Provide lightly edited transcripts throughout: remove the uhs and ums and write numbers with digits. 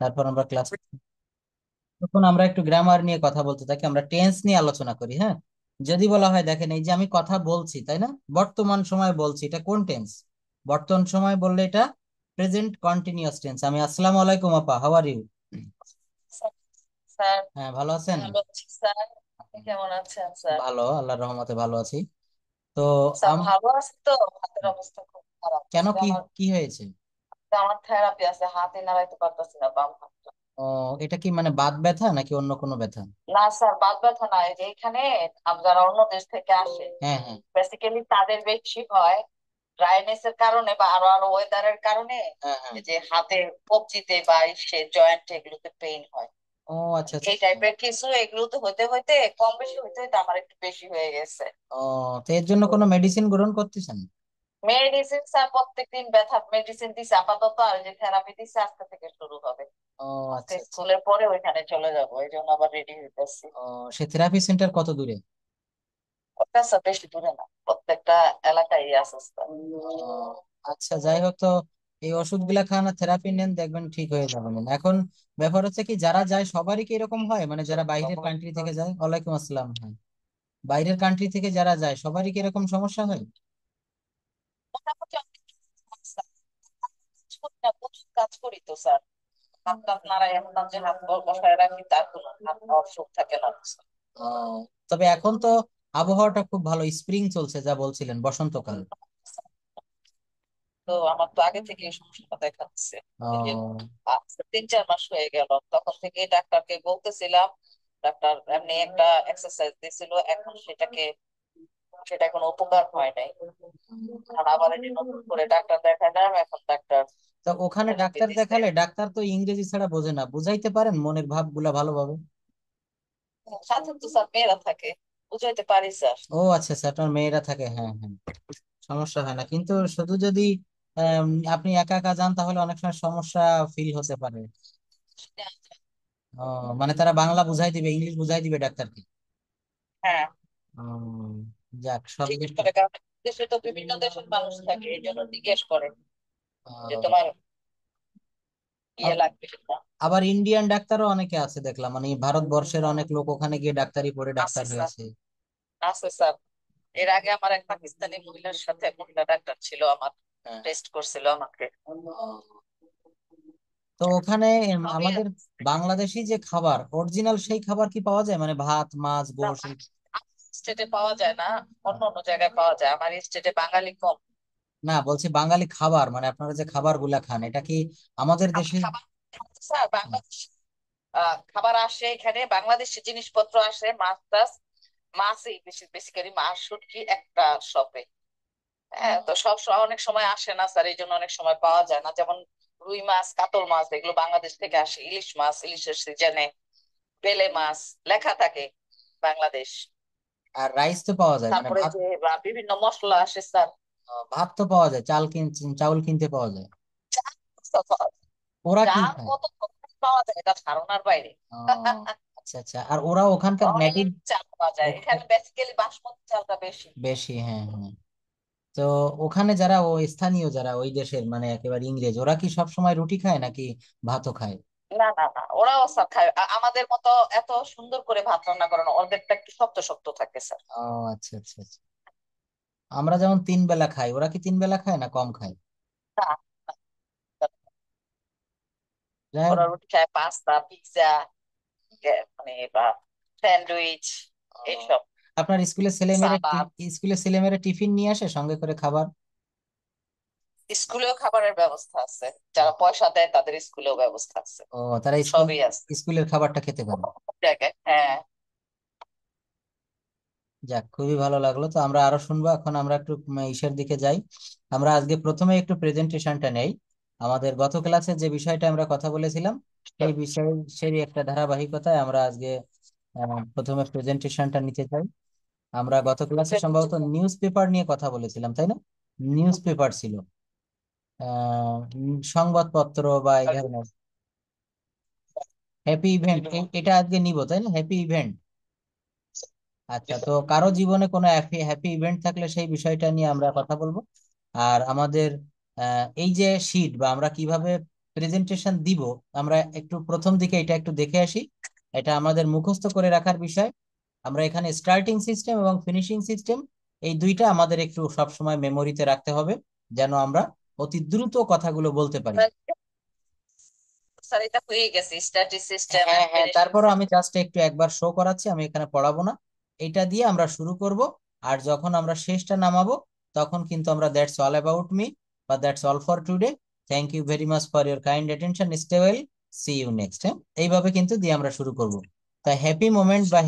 তারপর আমরা ক্লাস, তখন আমরা একটু গ্রামার নিয়ে কথা বলতে থাকি, আমরা টেন্স নিয়ে আলোচনা করি। হ্যাঁ, যদি বলা হয়, দেখেন এই যে আমি কথা বলছি, তাই না, বর্তমান সময় বলছি, এটা কোন টেন্স? বর্তমান সময় বললে এটা প্রেজেন্ট কন্টিনিউয়াস টেন্স। আমি আসসালামু আলাইকুম আপা, how are you? Sir sir, হ্যাঁ, ভালো আছেন? ভালো আছি স্যার। আপনি কেমন আছেন স্যার? ভালো, আল্লাহর রহমতে ভালো আছি। তো স্যার আম ভালো আছি তো, হাতের অবস্থা খুব খারাপ কেন, আজকে। কি আমার কি হয়েছে? আমার থেরাপি আছে, হাতে নাড়াইতে পারতেছি না বাম হাতটা। ও, এটা কি মানে বাত ব্যথা নাকি অন্য কোনো ব্যথা? না স্যার, বাত ব্যথা না, এই যে এখানে যারা অন্য দেশ থেকে আসে হ্যাঁ, হ্যাঁ, বেসিক্যালি তাদের বেশি হয় ড্রাইনেস এর কারণে বা আরো আরো ওয়েদারের কারণে। হ্যাঁ, হ্যাঁ। এই যে হাতে কবজিতে বা সে জয়েন্ট এগুলোতে পেইন হয়। ও, আচ্ছা, আচ্ছা। এই টাইপের কিছু এগুলো তো হতে হতে কম বেশি হতে হতে আমার একটু বেশি হয়ে গেছে। ও, তো এর জন্য কোনো মেডিসিন গ্রহণ করতেছেন? মেডিসিন স্যার প্রত্যেকদিন ব্যথার মেডিসিন দিছে আপাতত, আর যে থেরাপি দিছে আজকে থেকে শুরু হবে। ও, আজকে আচ্ছা, আচ্ছা। স্কুলের পরে ওইখানে চলে যাবো, এই জন্য আবার রেডি হইতেছি। ও, সে থেরাপি সেন্টার কত দূরে? ওটা স্যার বেশি দূরে না, প্রত্যেকটা এলাকায় আছে স্যার। ও, আচ্ছা, যাই হোক, তো এই ওষুধগুলা খান আর থেরাপি নেন, দেখবেন ঠিক হয়ে যাবেন। এখন ব্যাপার হচ্ছে কি, যারা যায় সবারই কি এরকম হয়, মানে যারা বাইরের কান্ট্রি থেকে যায়? ওয়ালাইকুম আসসালাম। হ্যাঁ, বাইরের কান্ট্রি থেকে যারা যায় সবারই কি এরকম সমস্যা হয়? মোটামুটি অনেক স্যার, কাজ করি না, প্রচুর কাজ করি তো স্যার। হাত টাত নাড়াই, এমন না যে হাত বসায় রাখি তার কোনো হাত পাওয়ার সুখ থাকে না স্যার। ও, তবে এখন তো আবহাওয়াটা খুব ভালো, স্প্রিং চলছে যা বলছিলেন, বসন্তকাল। তো আমার তো আগে থেকে এই সমস্যাটা দেখাচ্ছে। এই যে ও, 3-4 মাস হয়ে গেল, তখন থেকে ডাক্তারকে বলতেছিলাম। ডাক্তার এমনি একটা এক্সারসাইজ দিয়েছিল, এখন সেটা কোনো উপকার হয় নাই। এখন আবার এটি নতুন করে ডাক্তার দেখালাম, এখন ডাক্তার তা ওখানে থেরাপি ডাক্তার দিচ্ছে। দেখালে ডাক্তার তো ইংরেজি ছাড়া বোঝে না, বুঝাইতে পারেন মনের ভাবগুলা ভালোভাবে? সাথে তো স্যার মেয়েরা থাকে, বুঝাইতে পারি স্যার। ও, আচ্ছা আচ্ছা, আপনার মেয়েরা থাকে, হ্যাঁ হ্যাঁ, সমস্যা হয় না, কিন্তু শুধু যদি আপনি একা একা যান তাহলে অনেক সময় সমস্যা ফিল হতে পারে। ও, মানে তারা বাংলা বুঝাই দিবে, ইংলিশ বুঝাই দিবে ডাক্তারকে? হ্যাঁ, ও, যাক, সব জিজ্ঞেস কিছু। করে, কারণ দেশে তো বিভিন্ন দেশের মানুষ থাকে, এই জন্য জিজ্ঞেস করে যে আহ, তোমার ইয়ে আব- লাগবে কিনা। আবার ইন্ডিয়ান ডাক্তারও অনেকে আছে দেখলাম, মানে ভারতবর্ষের অনেক লোক ওখানে গিয়ে ডাক্তারি পড়ে ডাক্তার আছে স্যার, হয়েছে। আছে স্যার। এর আগে আমার এক পাকিস্তানি মহিলার সাথে মহিলা ডাক্তার ছিল, আমার হ্যাঁ। টেস্ট করছিল আমাকে। ও, তো ওখানে সবই আমাদের আছে। বাংলাদেশি যে খাবার, অরিজিনাল সেই খাবার কি পাওয়া যায়, মানে ভাত মাছ গোশ? স্টেটে পাওয়া যায় না, অন্য অন্য জায়গায় পাওয়া যায়, আমার স্টেটে বাঙালি কম। না, বলছি বাঙালি খাবার, মানে আপনারা যে খাবার গুলা খান, এটা কি আমাদের দেশে? খাবার স্যার, বাংলাদেশ খাবার আসে এখানে, বাংলাদেশি জিনিসপত্র আসে, মাছ টাছ। মাছই বেশি, বেসিক্যালি মাছ শুটকি একটা শপে। হ্যাঁ, তো অনেক সময় আসে না স্যার, এই জন্য অনেক সময় পাওয়া যায় না। যেমন রুই মাছ, কাতল মাছ এগুলো বাংলাদেশ থেকে আসে, ইলিশ মাছ ইলিশের সিজনে, বেলে মাছ লেখা থাকে বাংলাদেশ। আর রাইস তো পাওয়া যায়, মানে তারপরে ভাত? যে বিভিন্ন মশলা আসে স্যার। ভাত তো পাওয়া যায়, চাউল কিনতে পাওয়া যায়। ওরা কি চাল খায়? কত ধরনের পাওয়া যায় এটা ধারণার বাইরে। ও, আচ্ছা আচ্ছা, আর ওরা ওখানকার নেটিভ? অনেক চাল পাওয়া যায় এখানে, বেসিক্যালি বাসমতি চালটা বেশি। বেশি, হ্যাঁ হ্যাঁ। তো ওখানে যারা স্থানীয়, যারা ওই দেশের, মানে একেবারে ইংরেজ, ওরা কি সব সময় রুটি খায় নাকি ভাতও খায়? না না না, ওরাও স্যার খায়, আমাদের মতো এত সুন্দর করে ভাত রান্না করে না, ওদেরটা একটু শক্ত শক্ত থাকে স্যার। ও, আচ্ছা আচ্ছা আচ্ছা। আমরা যেমন 3 বেলা খাই, ওরা কি 3 বেলা খায় না কম খায়? না, না, যাই হোক। ওরা রুটি খায়, পাস্তা পিৎজা, মানে বা স্যান্ডউইচ ও, এইসব, আপনার সালাদ। স্কুলের ছেলেমেয়েরা টিফিন নিয়ে আসে সঙ্গে করে খাবার? স্কুলেও খাবারের ব্যবস্থা আছে, যারা পয়সা দেয় তাদের স্কুলেও ব্যবস্থা আছে। ও, তারা সবই আছে স্কুলের খাবারটা খেতে পারে? সব জায়গায়, হ্যাঁ। যাক, খুবই ভালো লাগলো। তো আমরা আরো শুনবো, এখন আমরা একটু ইসের দিকে যাই। আমরা আজকে প্রথমে একটু প্রেজেন্টেশনটা নেই। আমাদের গত ক্লাসে যে বিষয়টা আমরা কথা বলেছিলাম, সেই বিষয়ে সেই একটা ধারাবাহিকতায় আমরা আজকে প্রথমে প্রেজেন্টেশনটা নিতে চাই। আমরা গত ক্লাসে সম্ভবত নিউজ পেপার নিয়ে কথা বলেছিলাম, তাই না? নিউজ পেপার ছিল, সংবাদপত্র বা এই ধরনের। হ্যাপি ইভেন্ট, এটা আজকে নিব, তাই না? Happy event. আচ্ছা, তো কারো জীবনে কোনো হ্যাপি হ্যাপি ইভেন্ট থাকলে সেই বিষয়টা নিয়ে আমরা কথা বলবো। আর আমাদের এই যে শীট, বা আমরা কিভাবে প্রেজেন্টেশন দিব, আমরা একটু প্রথম দিকে এটা একটু দেখে আসি। এটা আমাদের মুখস্থ করে রাখার বিষয়। আমরা এখানে স্টার্টিং সিস্টেম এবং ফিনিশিং সিস্টেম এই দুইটা আমাদের একটু সবসময় মেমোরিতে রাখতে হবে, যেন আমরা অতি দ্রুত কথাগুলো বলতে পারি। স্যার এটা হয়ে গেছে, স্ট্যাটিক সিস্টেম হ্যাঁ এন্ড হ্যাঁ, ফিনিশিং তারপরও আমি সিস্টেম। জাস্ট একটু একবার শো করাচ্ছি, আমি এখানে পড়াবো না। এটা দিয়ে আমরা শুরু করব, আর যখন আমরা শেষটা নামাবো তখন কিন্তু আমরা দ্যাটস অল অ্যাবাউট মি বা that's all for today, thank you very much for your kind attention, stay well, see you next. হ্যাঁ, এইভাবে কিন্তু দিয়ে আমরা শুরু করব। তা হ্যাপি মোমেন্ট বা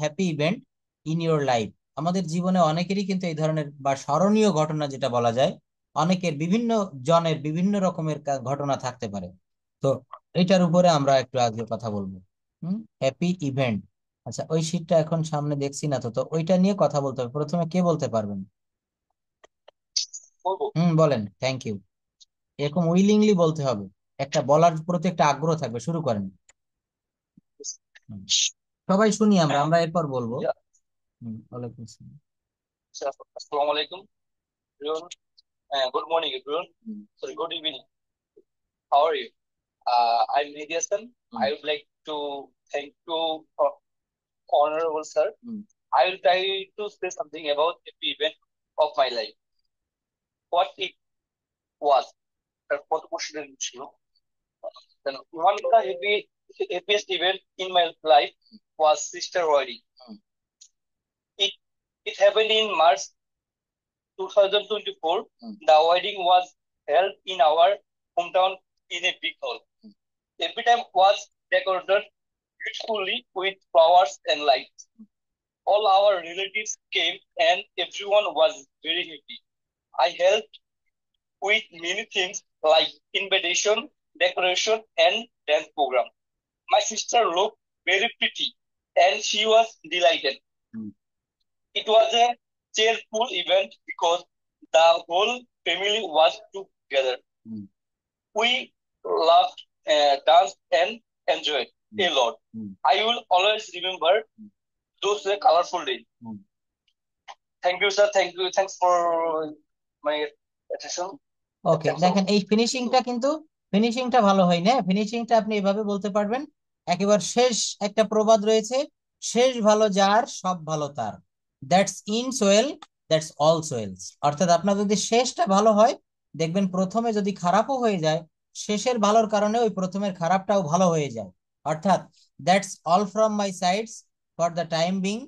happy event in your life, আমাদের জীবনে অনেকেরই কিন্তু এই ধরনের বা স্মরণীয় ঘটনা যেটা বলা যায়, অনেকের বিভিন্ন জনের বিভিন্ন রকমের ঘটনা থাকতে পারে। তো এইটার উপরে আমরা একটু আগে কথা বলবো। Happy event. আচ্ছা, ওই শীটটা এখন সামনে দেখছি না, তো তো ওইটা নিয়ে কথা বলতে হবে। প্রথমে কে বলতে পারবেন? বলবো। বলেন, থ্যাংক ইউ। এরকম উইলিংলি বলতে হবে, একটা বলার প্রতি একটা আগ্রহ থাকবে। শুরু করেন। হুম, সবাই শুনি, আমরা আমরা এরপর বলবো। ওয়ালাইকুম আসসালাম। আসসালামু আলাইকুম everyone, good morning everyone, sorry good evening, how are you? I'm Nidyasan. Hmm, I would like to thank you, honorable sir. Hmm, I will try to say something about the event of my life. What it was. For the question, then one of the happiest event in my life was sister wedding. Hmm, It it happened in March 2024. Hmm, The wedding was held in our hometown in a big hall. Every time was decorated beautifully with flowers and lights. All our relatives came and everyone was very happy. I helped with many things like invitation, decoration, and dance program. My sister looked very pretty and she was delighted. Hmm, It was a cheerful event because the whole family was together. Hmm, We laughed, danced, and enjoyed hmm, a lot. Hmm, I will always remember those colorful days. Hmm. Thank you, sir. Thank you. Thanks for my attention. Okay, Thanks a lot. দেখেন এই ফিনিশিংটা কিন্তু, ফিনিশিংটা ভালো হয় না। ফিনিশিংটা আপনি এভাবে বলতে পারবেন, একেবারে শেষ একটা প্রবাদ রয়েছে, শেষ ভালো যার সব ভালো তার, that's in Soyel, that's all সোয়েলস। অর্থাৎ আপনার যদি শেষটা ভালো হয়, দেখবেন প্রথমে যদি খারাপও হয়ে যায়, শেষের ভালোর কারণে ওই প্রথমের খারাপটাও ভালো হয়ে যায়। অর্থাৎ that's all from my sides for the time being,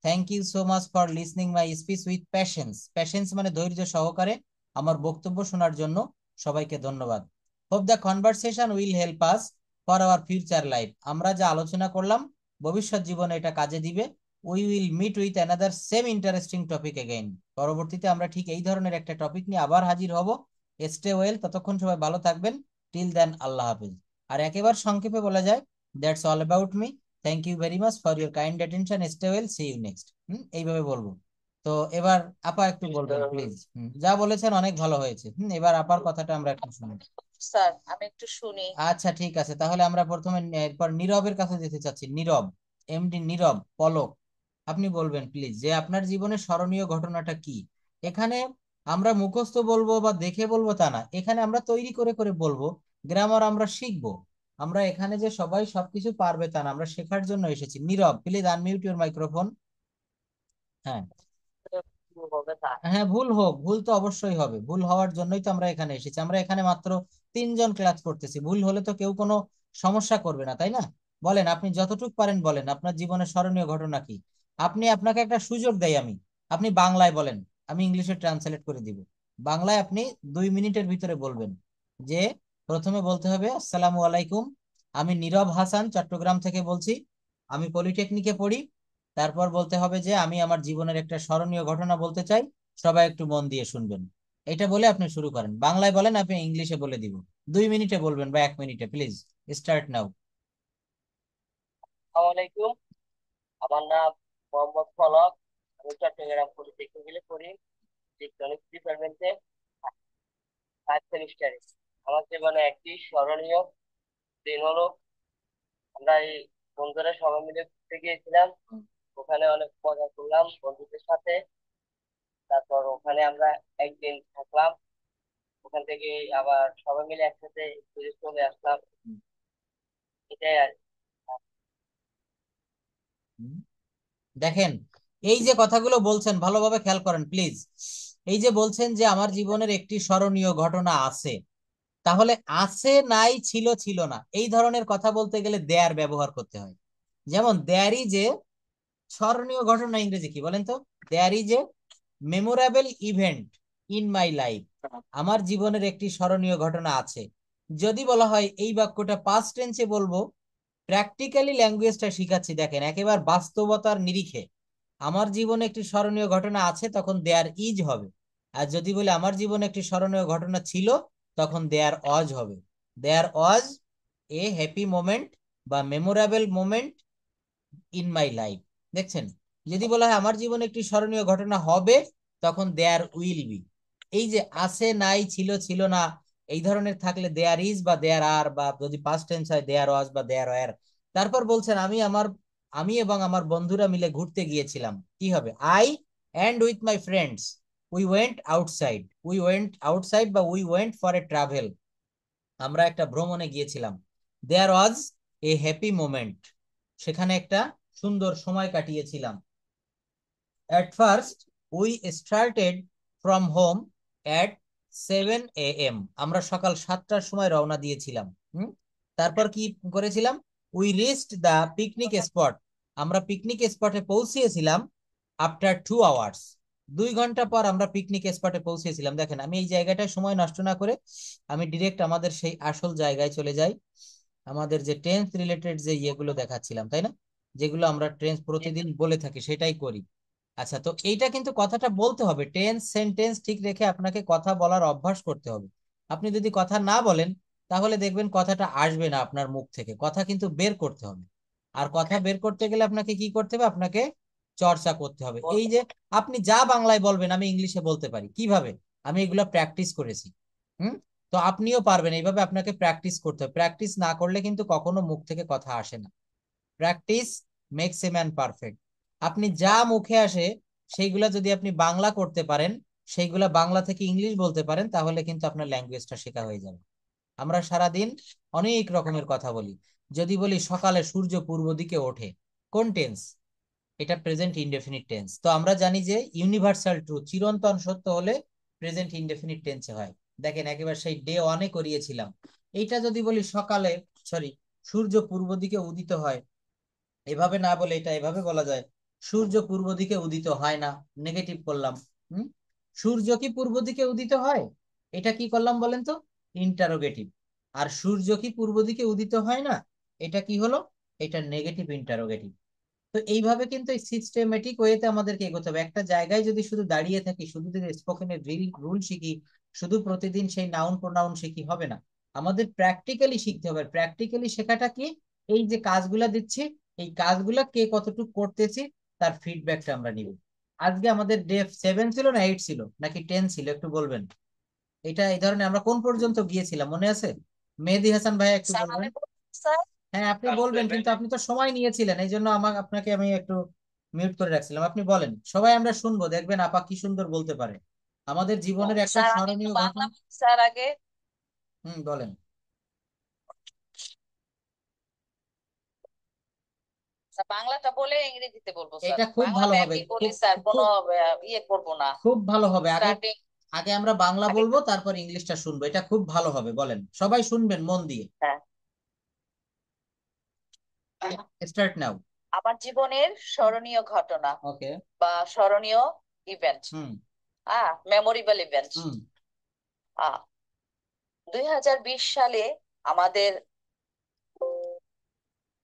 thank you so much for listening my speech with patience. Patience মানে ধৈর্য সহকারে আমার বক্তব্য শোনার জন্য সবাইকে ধন্যবাদ। Hope the conversation will help us for our future life, আমরা যা আলোচনা করলাম ভবিষ্যৎ জীবনে এটা কাজে দিবে। We will meet with another same interesting topic again, পরবর্তীতে আমরা ঠিক এই ধরনের একটা টপিক নিয়ে আবার হাজির হব। স্টে ওয়েল, ততক্ষণ সবাই ভালো থাকবেন। টিল দেন, আল্লাহ হাফেজ। আর একেবারে সংক্ষেপে বলা যায়, that's all about me, thank you very much for your kind attention, stay well, see you next. এইভাবে বলবো। তো এবার আপা একটু বলবেন প্লিজ। যা বলেছেন অনেক ভালো হয়েছে। এবার আপার কথাটা আমরা একটু শুনি। স্যার আমি একটু শুনি। আচ্ছা ঠিক আছে, তাহলে আমরা প্রথমে এরপর নীরবের কাছে যেতে চাচ্ছি। নীরব, এমডি নীরব পলক, আপনি বলবেন প্লিজ যে আপনার জীবনে স্মরণীয় ঘটনাটা কি। এখানে আমরা মুখস্থ বলবো বা দেখে বলবো তা না, এখানে আমরা তৈরি করে করে বলবো, গ্রামার আমরা শিখবো। আমরা এখানে যে সবাই সবকিছু পারবে তা না, আমরা শেখার জন্য এসেছি। নীরব, প্লিজ আনমিউট ইউর মাইক্রোফোন। হ্যাঁ, হবে স্যার। হ্যাঁ, ভুল হোক, ভুল তো অবশ্যই হবে, ভুল হওয়ার জন্যই তো আমরা এখানে এসেছি। আমরা এখানে মাত্র 3 জন ক্লাস করতেছি, ভুল হলে তো কেউ কোনো সমস্যা করবে না, তাই না? বলেন, আপনি যতটুকু পারেন বলেন, আপনার জীবনের স্মরণীয় ঘটনা কি। আপনাকে একটা সুযোগ দেই আমি, আপনি বাংলায় বলেন, আমি ইংলিশে ট্রান্সলেট করে দিব। বাংলায় আপনি 2 মিনিটের ভিতরে বলবেন যে, প্রথমে বলতে হবে আসসালামু আলাইকুম, আমি নীরব হাসান চট্টগ্রাম থেকে বলছি, আমি পলিটেকনিকে পড়ি। তারপর বলতে হবে যে আমি আমার জীবনের একটা স্মরণীয় ঘটনা বলতে চাই, সবাই একটু মন দিয়ে শুনবেন। এটা বলে আপনি শুরু করেন, বাংলায় বলেন, আপনি ইংলিশে বলে দিব। 2 মিনিটে বলবেন বা 1 মিনিটে, প্লিজ স্টার্ট নাও। আসসালামু আলাইকুম, আমার নাম মোহাম্মদ ফলক। আমি চট্টগ্রাম পলিটেকনিকে পড়ি, ইলেকট্রনিক্স ডিপার্টমেন্টে, 5 সেমিস্টারে। আমার জীবনে একটি স্মরণীয় দিন হলো, আমরা এই বন্ধুরা সবাই মিলে ঘুরতে গিয়েছিলাম। ওখানে অনেক মজা করলাম বন্ধুদের সাথে। তারপর ওখানে আমরা একদিন থাকলাম। ওখান থেকে আবার সবাই মিলে একসাথে ঘুরে চলে আসলাম, এটাই আর হুম। দেখেন, এই যে কথাগুলো বলছেন ভালোভাবে খেয়াল করেন প্লিজ। এই যে বলছেন যে আমার জীবনের একটি স্মরণীয় ঘটনা আছে, তাহলে আছে নাই ছিল ছিল না এই ধরনের কথা বলতে গেলে দেয়ার ব্যবহার করতে হয়। যেমন দেয়ার ইজ এ স্মরণীয় ঘটনা ইংরেজি কি বলেন তো? There is a memorable event in my life. আমার জীবনের একটি স্মরণীয় ঘটনা আছে। যদি বলা হয় এই বাক্যটা পাস্ট টেন্সে বলবো, প্র্যাকটিক্যালি ল্যাঙ্গুয়েজটা শিখাচ্ছি, দেখেন একেবারে বাস্তবতার নিরিখে। আমার জীবনে একটি স্মরণীয় ঘটনা আছে, তখন দেয়ার ইজ হবে। আর যদি বলে আমার জীবনে একটি স্মরণীয় ঘটনা ছিল, তখন দেয়ার অজ হবে। দেয়ার অজ এ হ্যাপি মোমেন্ট বা memorable moment in my life. দেখছেন, যদি বলা হয় আমার জীবনে একটি স্মরণীয় ঘটনা হবে, তখন দেয়ার উইল বি। এই যে আছে নাই ছিল ছিল না এই ধরনের থাকলে দেয়ার ইজ বা দেয়ার আর, বা যদি পাস্ট টেন্স হয় দেয়ার ওয়াজ বা দেয়ার ওয়্যার। তারপর বলছেন আমি এবং আমার বন্ধুরা মিলে ঘুরতে গিয়েছিলাম, কি হবে? I and with my friends we went outside বা we went for a travel. আমরা একটা ভ্রমণে গিয়েছিলাম। দেয়ার ওয়াজ এ হ্যাপি মোমেন্ট, সেখানে একটা সুন্দর সময় কাটিয়েছিলাম। At first, we started from home at 7 a.m. আমরা সকাল 7টার সময় রওনা দিয়েছিলাম। তারপর কি করেছিলাম? We reached the picnic spot. আমরা পিকনিক স্পটে পৌঁছিয়েছিলাম আফটার 2 আওয়ার্স। 2 ঘন্টা পর আমরা পিকনিক স্পটে পৌঁছেছিলাম। দেখেন, আমি এই জায়গাটায় সময় নষ্ট না করে আমি ডিরেক্ট আমাদের সেই আসল জায়গায় চলে যাই। আমাদের যে টেন্স রিলেটেড যে ইয়েগুলো দেখাচ্ছিলাম, তাই না? যেগুলো আমরা টেন্স প্রতিদিন বলে থাকি সেটাই করি। আচ্ছা, তো এইটা কিন্তু কথাটা বলতে হবে, টেন্স সেন্টেন্স ঠিক রেখে আপনাকে কথা বলার অভ্যাস করতে হবে। আপনি যদি কথা না বলেন, তাহলে দেখবেন কথাটা আসবে না আপনার মুখ থেকে। কথা কিন্তু বের করতে হবে। আর কথা বের করতে গেলে আপনাকে কি করতে হবে? আপনাকে চর্চা করতে হবে। এই যে আপনি যা বাংলায় বলবেন আমি ইংলিশে বলতে পারি, কিভাবে? আমি এগুলো প্র্যাকটিস করেছি। হুম। তো আপনিও পারবেন, এইভাবে আপনাকে প্র্যাকটিস করতে হবে। প্র্যাকটিস না করলে কিন্তু কখনো মুখ থেকে কথা আসে না। Practice makes a man perfect. আপনি যা মুখে আসে সেইগুলা যদি আপনি বাংলা করতে পারেন, সেইগুলা বাংলা থেকে ইংলিশ বলতে পারেন, তাহলে কিন্তু আপনার ল্যাঙ্গুয়েজটা শেখা হয়ে যাবে। আমরা সারাদিন অনেক রকমের কথা বলি। যদি বলি সকালে সূর্য পূর্ব দিকে ওঠে, কোন টেন্স? এটা প্রেজেন্ট ইনডেফিনিট টেন্স। তো আমরা জানি যে ইউনিভার্সাল ট্রুথ, চিরন্তন সত্য হলে প্রেজেন্ট ইনডেফিনিট টেন্সে হয়। দেখেন, একেবারে সেই ডে ওয়ানে করিয়েছিলাম। এইটা যদি বলি সকালে, সরি, সূর্য পূর্ব দিকে উদিত হয়, এভাবে না বলে এটা এভাবে বলা যায়, সূর্য পূর্ব দিকে উদিত হয় না। নেগেটিভ করলাম। হুম। সূর্য কি পূর্ব দিকে উদিত হয়? এটা কি করলাম বলেন তো? ইন্টারোগেটিভ। আর সূর্য কি পূর্ব দিকে উদিত হয় না, এটা কি হলো? এটা নেগেটিভ ইন্টারোগেটিভ। তো এইভাবে কিন্তু এই সিস্টেমেটিক ওয়েতে আমাদেরকে এগোতে হবে। একটা জায়গায় যদি শুধু দাঁড়িয়ে থাকি, শুধু যদি স্পোকেনের রুল শিখি, শুধু প্রতিদিন সেই নাউন প্রোনাউন শিখি, হবে না। আমাদের প্র্যাকটিক্যালি শিখতে হবে। প্র্যাকটিক্যালি শেখাটা কি? এই যে কাজগুলা দিচ্ছি, এই কাজগুলা কে কতটুকু করতেছি, তার ফিডব্যাকটা আমরা নিব। আজকে আমাদের ডে 7 ছিল না 8 ছিল নাকি 10 ছিল, একটু বলবেন? এটা এই ধরনের আমরা কোন পর্যন্ত গিয়েছিলাম মনে আছে? মেহেদী হাসান ভাই একটু স্যার বলবেন। আমি স্যার হ্যাঁ, আপনি বলবেন, কিন্তু আপনি তো সময় নিয়েছিলেন, এই জন্য আপনাকে আমি একটু মিউট করে রাখছিলাম। আপনি বলেন, সবাই আমরা শুনবো, দেখবেন আপা কি সুন্দর বলতে পারে। আমাদের জীবনের একটা স্যার আমি একটু স্মরণীয় বাংলা ঘটনা। বলি স্যার আগে। বলেন। স্যার বাংলাটা বলে ইংরেজিতে বলবো স্যার, এটা খুব বাংলা ভালো হবে, ম্যামই বলি খুব স্যার, কোনো খুব ইয়ে করবো না। খুব ভালো হবে। আগে স্টার্টিং আগে আমরা বাংলা আগে বলবো, তারপর ইংলিশটা শুনবো, এটা খুব ভালো হবে। বলেন, সবাই শুনবেন মন দিয়ে। হ্যাঁ। Start now. আমার জীবনের স্মরণীয় ঘটনা ওকে। বা স্মরণীয় event, hmm. Memorable event. Hmm. 2020 সালে আমাদের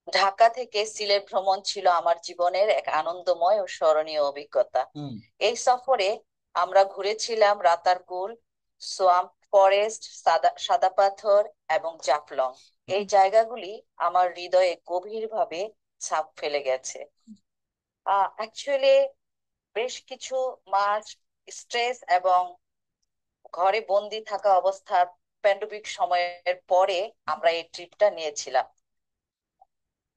ঢাকা থেকে সিলেট ভ্রমণ ছিল আমার জীবনের এক আনন্দময় ও স্মরণীয় অভিজ্ঞতা। হুম। এই সফরে আমরা ঘুরেছিলাম রাতারপুল, সোয়াম্প ফরেস্ট, সাদা সাদা পাথর এবং জাফলং। এই জায়গাগুলি আমার হৃদয়ে গভীরভাবে ছাপ ফেলে গেছে। অ্যাকচুয়ালি বেশ কিছু মাস স্ট্রেস এবং ঘরে বন্দি থাকা অবস্থার প্যান্ডেমিক সময়ের পরে আমরা এই ট্রিপটা নিয়েছিলাম।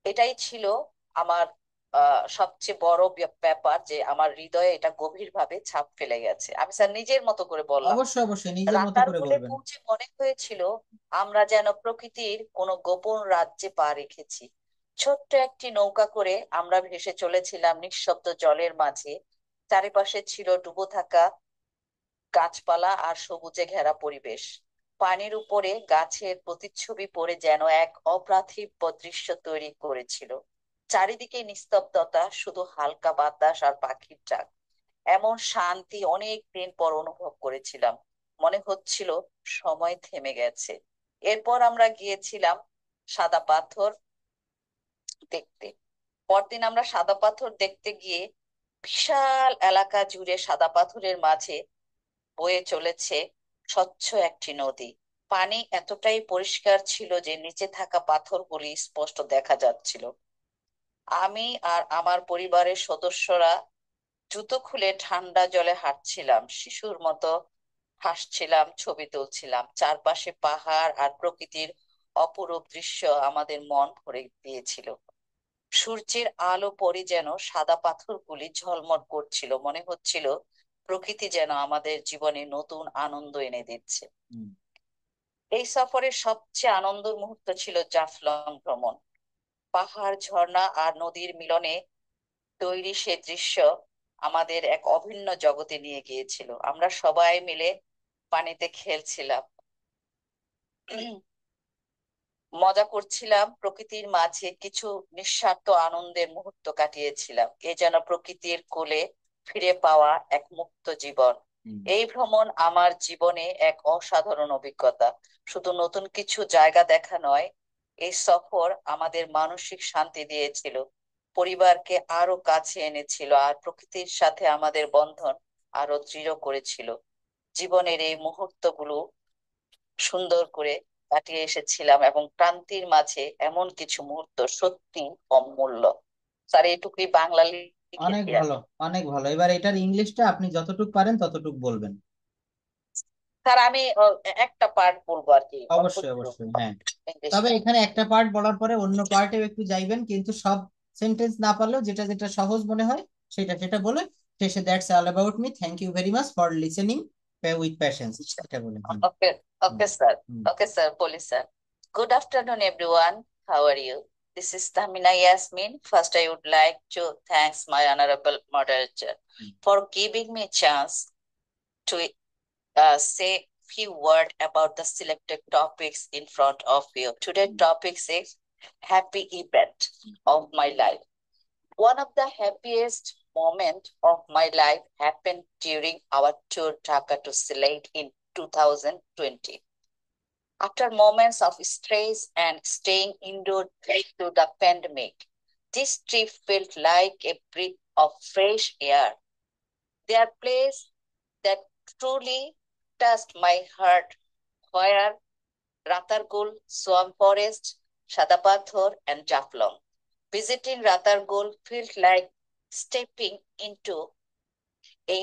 এটাই ছিল আমার সবচেয়ে বড় ব্যাপার যে আমার হৃদয়ে এটা গভীরভাবে ছাপ ফেলে গেছে। আমি স্যার নিজের মতো করে বললাম। অবশ্যই অবশ্যই নিজের মতো করে রাতারগুলে বলবেন। পৌঁছে মনে হয়েছিল আমরা যেন প্রকৃতির কোনো গোপন রাজ্যে পা রেখেছি। ছোট্ট একটি নৌকা করে আমরা ভেসে চলেছিলাম নিঃশব্দ জলের মাঝে। চারিপাশে ছিল ডুবো থাকা গাছপালা আর সবুজে ঘেরা পরিবেশ। পানির উপরে গাছের প্রতিচ্ছবি পড়ে যেন এক অপ্রার্থিব দৃশ্য তৈরি করেছিল। চারিদিকে নিস্তব্ধতা, শুধু হালকা বাতাস আর পাখির ডাক। এমন শান্তি অনেক দিন পর অনুভব করেছিলাম। মনে হচ্ছিল সময় থেমে গেছে। এরপর আমরা গিয়েছিলাম সাদা পাথর দেখতে। পরদিন আমরা সাদা পাথর দেখতে গিয়ে বিশাল এলাকা জুড়ে সাদা পাথরের মাঝে বয়ে চলেছে স্বচ্ছ একটি নদী। পানি এতটাই পরিষ্কার ছিল যে নিচে থাকা পাথরগুলি স্পষ্ট দেখা যাচ্ছিল। আমি আর আমার পরিবারের সদস্যরা জুতো খুলে ঠান্ডা জলে হাঁটছিলাম, শিশুর মতো হাসছিলাম, ছবি তুলছিলাম। চারপাশে পাহাড় আর প্রকৃতির অপরূপ দৃশ্য আমাদের মন ভরে দিয়েছিল। সূর্যের আলো পড়ে যেন সাদা পাথরগুলি ঝলমল করছিল। মনে হচ্ছিল প্রকৃতি যেন আমাদের জীবনে নতুন আনন্দ এনে দিচ্ছে। হুম। এই সফরের সবচেয়ে আনন্দের মুহূর্ত ছিল জাফলং ভ্রমণ। পাহাড়, ঝর্ণা আর নদীর মিলনে তৈরি সে দৃশ্য আমাদের এক অভিন্ন জগতে নিয়ে গিয়েছিল। আমরা সবাই মিলে পানিতে খেলছিলাম, মজা করছিলাম, প্রকৃতির মাঝে কিছু নিঃস্বার্থ আনন্দের মুহূর্ত কাটিয়েছিলাম। এ যেন প্রকৃতির কোলে ফিরে পাওয়া এক মুক্ত জীবন। হুম। এই ভ্রমণ আমার জীবনে এক অসাধারণ অভিজ্ঞতা। শুধু নতুন কিছু জায়গা দেখা নয়, এই সফর আমাদের মানসিক শান্তি দিয়েছিল, পরিবারকে আরো কাছে এনেছিল আর প্রকৃতির সাথে আমাদের বন্ধন আরো দৃঢ় করেছিল। জীবনের এই মুহূর্তগুলো সুন্দর করে কাটিয়ে এসেছিলাম এবং ক্রান্তির মাঝে এমন কিছু মুহূর্ত সত্যি অমূল্য। স্যার এটুকুই বাংলা অনেক লিখেছি আর ভালো, কি। অনেক ভালো। এবার এটার ইংলিশটা আপনি যতটুকু পারেন ততটুকু বলবেন। স্যার আমি একটা পার্ট বলবো আর কি, অল্প অবশ্যই একটু অবশ্যই, হ্যাঁ। তবে ইংলিশটা। এখানে একটা পার্ট বলার পরে অন্য পার্টেও একটু যাইবেন, কিন্তু সব সেন্টেন্স না পারলেও যেটা যেটা সহজ মনে হয় সেটা সেটা বলে শেষে that's all about me, thank you very much for listening with patience, এটা বলে। Hmm. Okay, hmm. Okay sir. Hmm. Okay sir, বলি sir. Good afternoon, everyone. How are you? This is Tamina Yasmin. First, I would like to thank my honorable moderator hmm. for giving me a chance to say few words about the selected topics in front of you. Today's topic is happy event of my life. One of the happiest moments of my life happened during our tour Dhaka to Sylhet in 2020. After moments of stress and staying indoors due to the pandemic, this trip felt like a breath of fresh air. There are places that truly touched my heart, where Ratargul, Swamp Forest, Shadapathor, and Jaflong. Visiting Ratargul felt like stepping into a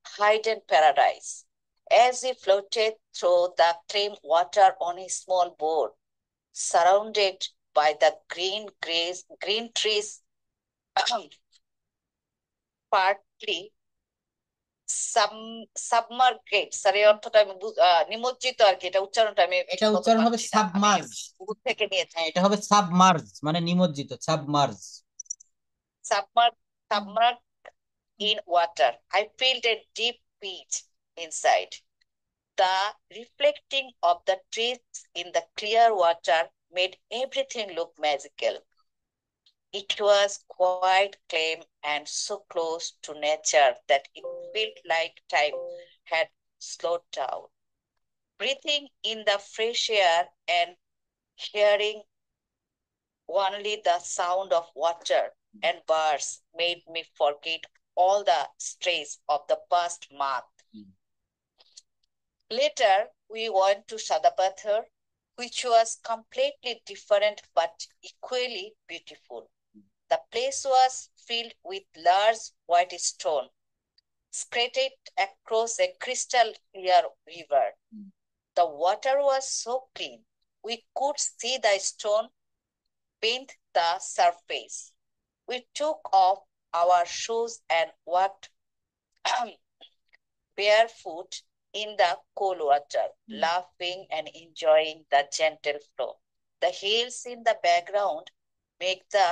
hidden paradise. As we floated through the clean water on a small boat, surrounded by the green trees, partly submerged, sir এই অর্থটা আমি নিমজ্জিত আর কি, এটা উচ্চারণটা আমি এটা ঠিক মতো উচ্চারণ হবে পাচ্ছি না, আমি সাবমার্জ। গুগল থেকে নিয়েছি। হ্যাঁ, এটা হবে সাবমার্জ, মানে নিমজ্জিত, submerge. সাবমার্গ, সাবমার্গ in water. I felt a deep peace inside. The reflecting of the trees in the clear water made everything look magical. It was quite calm and so close to nature that it felt like time had slowed down. Breathing in the fresh air and hearing only the sound of water and birds made me forget all the stress of the past month. Later, we went to Sadapathar, which was completely different but equally beautiful. The place was filled with large white stone, spread across a crystal clear river. The water was so clean, we could see the stone beneath the surface. We took off our shoes and walked barefoot in the cool water, laughing and enjoying the gentle flow. The hills in the background make the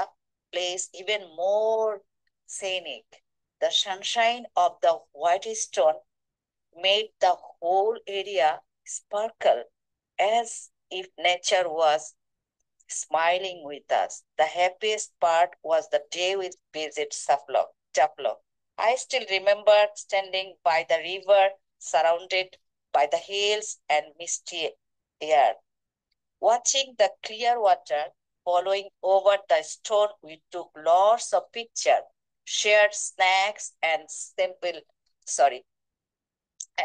place even more scenic. The sunshine of the white stone made the whole area sparkle as if nature was smiling with us. The happiest part was the day we visited Taplock. I still remember standing by the river, surrounded by the hills and misty air. Watching the clear water following over the stone, we took lots of pictures, shared snacks, sorry,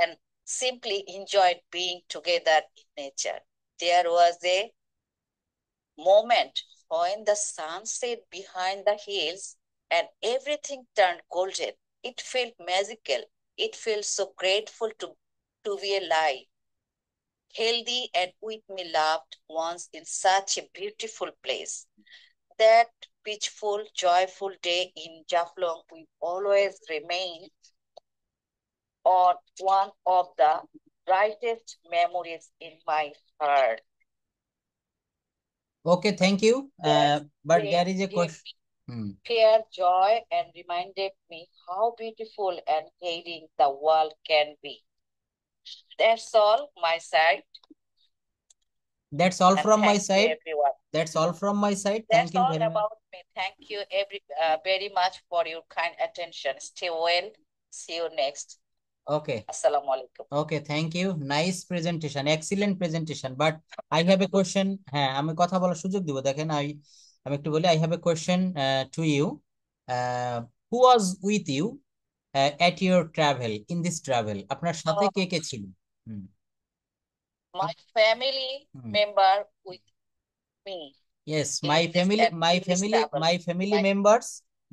and simply enjoyed being together in nature. There was a moment when the sun set behind the hills and everything turned golden. It felt magical. It felt so grateful to be alive, healthy, and with me loved once in such a beautiful place. That peaceful, joyful day in Jaflong will always remain on one of the brightest memories in my heart. Okay, thank you. That But day there is a gave question. me Hmm. pure joy and reminded me how beautiful and healing the world can be. That's all my side, That's all and from my thank you side. everyone. That's all from my side. That's Thank you all very much. about me. Thank you very much for your kind attention. Stay well. See you next. Okay. Assalamu alaikum. Okay, thank you. Nice presentation. Excellent presentation. But I have a question. হ্যাঁ, আমি কথা বলার সুযোগ দিব। দেখেন, আমি একটু বলি, I have a question to you. Who was with you at your travel, in this travel? আপনার সাথে কে কে ছিল? হুম। My family hmm. member with me Yes, in this travel. Like,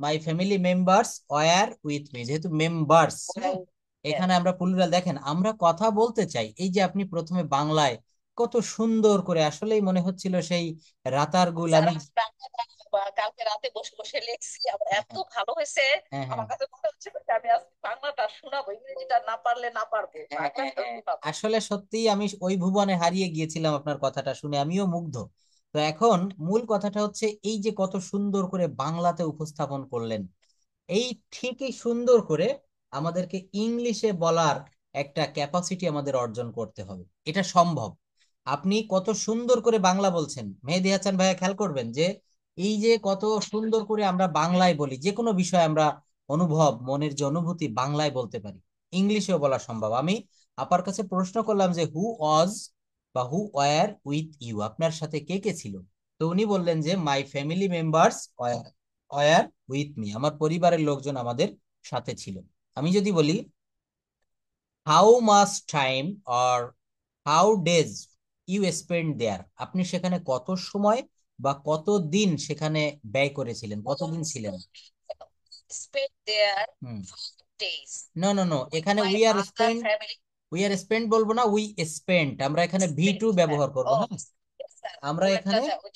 my family members were with me. যেহেতু members, well, yes. এখানে আমরা plural. দেখেন, আমরা কথা বলতে চাই, এই যে আপনি প্রথমে বাংলায় কত সুন্দর করে, আসলেই মনে হচ্ছিল সেই রাতার গুল স্যার, আমি। আমি কালকে রাতে বসে বসে লিখছি, আমার হ্যাঁ, এত ভালো হয়েছে। হ্যাঁ, হ্যাঁ, আমার কাছে মনে হচ্ছে যে আমি আজকে বাংলাটা শোনাবো, ইংরেজিটা না পারলে না পারবো, হ্যাঁ, হ্যাঁ, বাংলাটা হ্যাঁ। শোনাবো। আসলে সত্যি আমি ওই ভুবনে হারিয়ে গিয়েছিলাম আপনার কথাটা শুনে, আমিও মুগ্ধ। তো এখন মূল কথাটা হচ্ছে, এই যে কত সুন্দর করে বাংলাতে উপস্থাপন করলেন, এই ঠিকই সুন্দর করে আমাদেরকে ইংলিশে বলার একটা ক্যাপাসিটি আমাদের অর্জন করতে হবে। এটা সম্ভব। আপনি কত সুন্দর করে বাংলা বলছেন, মেহেদী হাসান ভাইয়া, খেয়াল করবেন যে এই যে কত সুন্দর করে আমরা বাংলায় বলি, যে কোনো বিষয় আমরা অনুভব, মনের যে অনুভূতি বাংলায় বলতে পারি, ইংলিশেও বলা সম্ভব। আমি আপার কাছে প্রশ্ন করলাম যে হু ওয়াজ বা হু ওয়ার উইথ ইউ, আপনার সাথে কে কে ছিল? তো উনি বললেন যে my family members were with me, আমার পরিবারের লোকজন আমাদের সাথে ছিল। আমি যদি বলি how much time or how days you spend there, আপনি সেখানে কত সময় বা কত দিন সেখানে ব্যয় করেছিলেন, কতদিন ছিলেন? Spent there হুম। 5 days no no no, with এখানে my other family. We are spend বলবো না, উই স্পেন্ট, আমরা এখানে ভি টু Spent, হ্যাঁ। ব্যবহার করব। ও, হ্যাঁ, yes, sir. আমরা ওটা এখানে ওই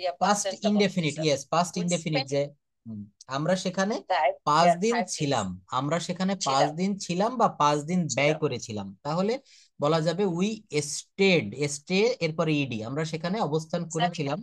যে past পাস্ট tense টা বলছি, indefinite, sir. Yes, past We indefinite, spent যে হুম, আমরা সেখানে time 5 দিন 5 days ছিলাম, আমরা সেখানে পাঁচ ছিলাম দিন ছিলাম বা 5 দিন ব্যয় ছিলাম করেছিলাম, তাহলে বলা যাবে উই স্টেড, স্টে এরপরে ইডি, আমরা সেখানে অবস্থান স্যার। করেছিলাম।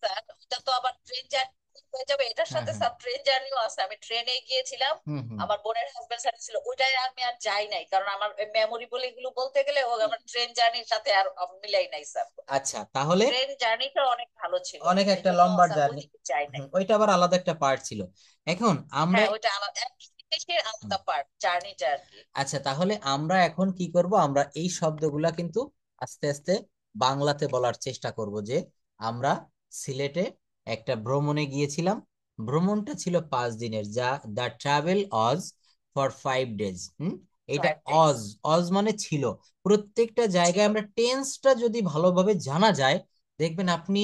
স্যার, ওটা তো আবার ট্রেন জার্নি হয়ে যাবে, এটার হ্যাঁ, সাথে হ্যাঁ। স্যার ট্রেন জার্নিও আছে। আমি ট্রেনে গিয়েছিলাম, হুম, হুম। আমার বোনের হাজবেন্ড সাথে ছিল, ওইটাই আমি আর যাই নাই, কারণ আমার মেমোরি বলে এগুলো বলতে গেলে ও আমার ট্রেন জার্নির সাথে আর মিলাই নাই স্যার। আচ্ছা, তাহলে ট্রেন জার্নিটা অনেক ভালো ছিল, অনেক এই একটা জন্য লম্বা স্যার জার্নি, ওইদিকে যাই নাই। ওইটা আবার আলাদা একটা পার্ট ছিল। এখন আমরা হ্যাঁ, ওইটা আলাদা, একই দেশের হুম, আলাদা পার্ট, জার্নিটা আর কি। আচ্ছা, তাহলে আমরা এখন কি করব, আমরা এই শব্দগুলা কিন্তু আস্তে আস্তে বাংলাতে বলার চেষ্টা করব। যে আমরা সিলেটে একটা ভ্রমণে গিয়েছিলাম, ভ্রমণটা ছিল 5 দিনের, যা the travel Aja for 5 days. এটা 5 days অজ, অজ মানে ছিল। প্রত্যেকটা ছিল। জায়গায় আমরা টেন্সটা যদি ভালোভাবে জানা যায়, দেখবেন আপনি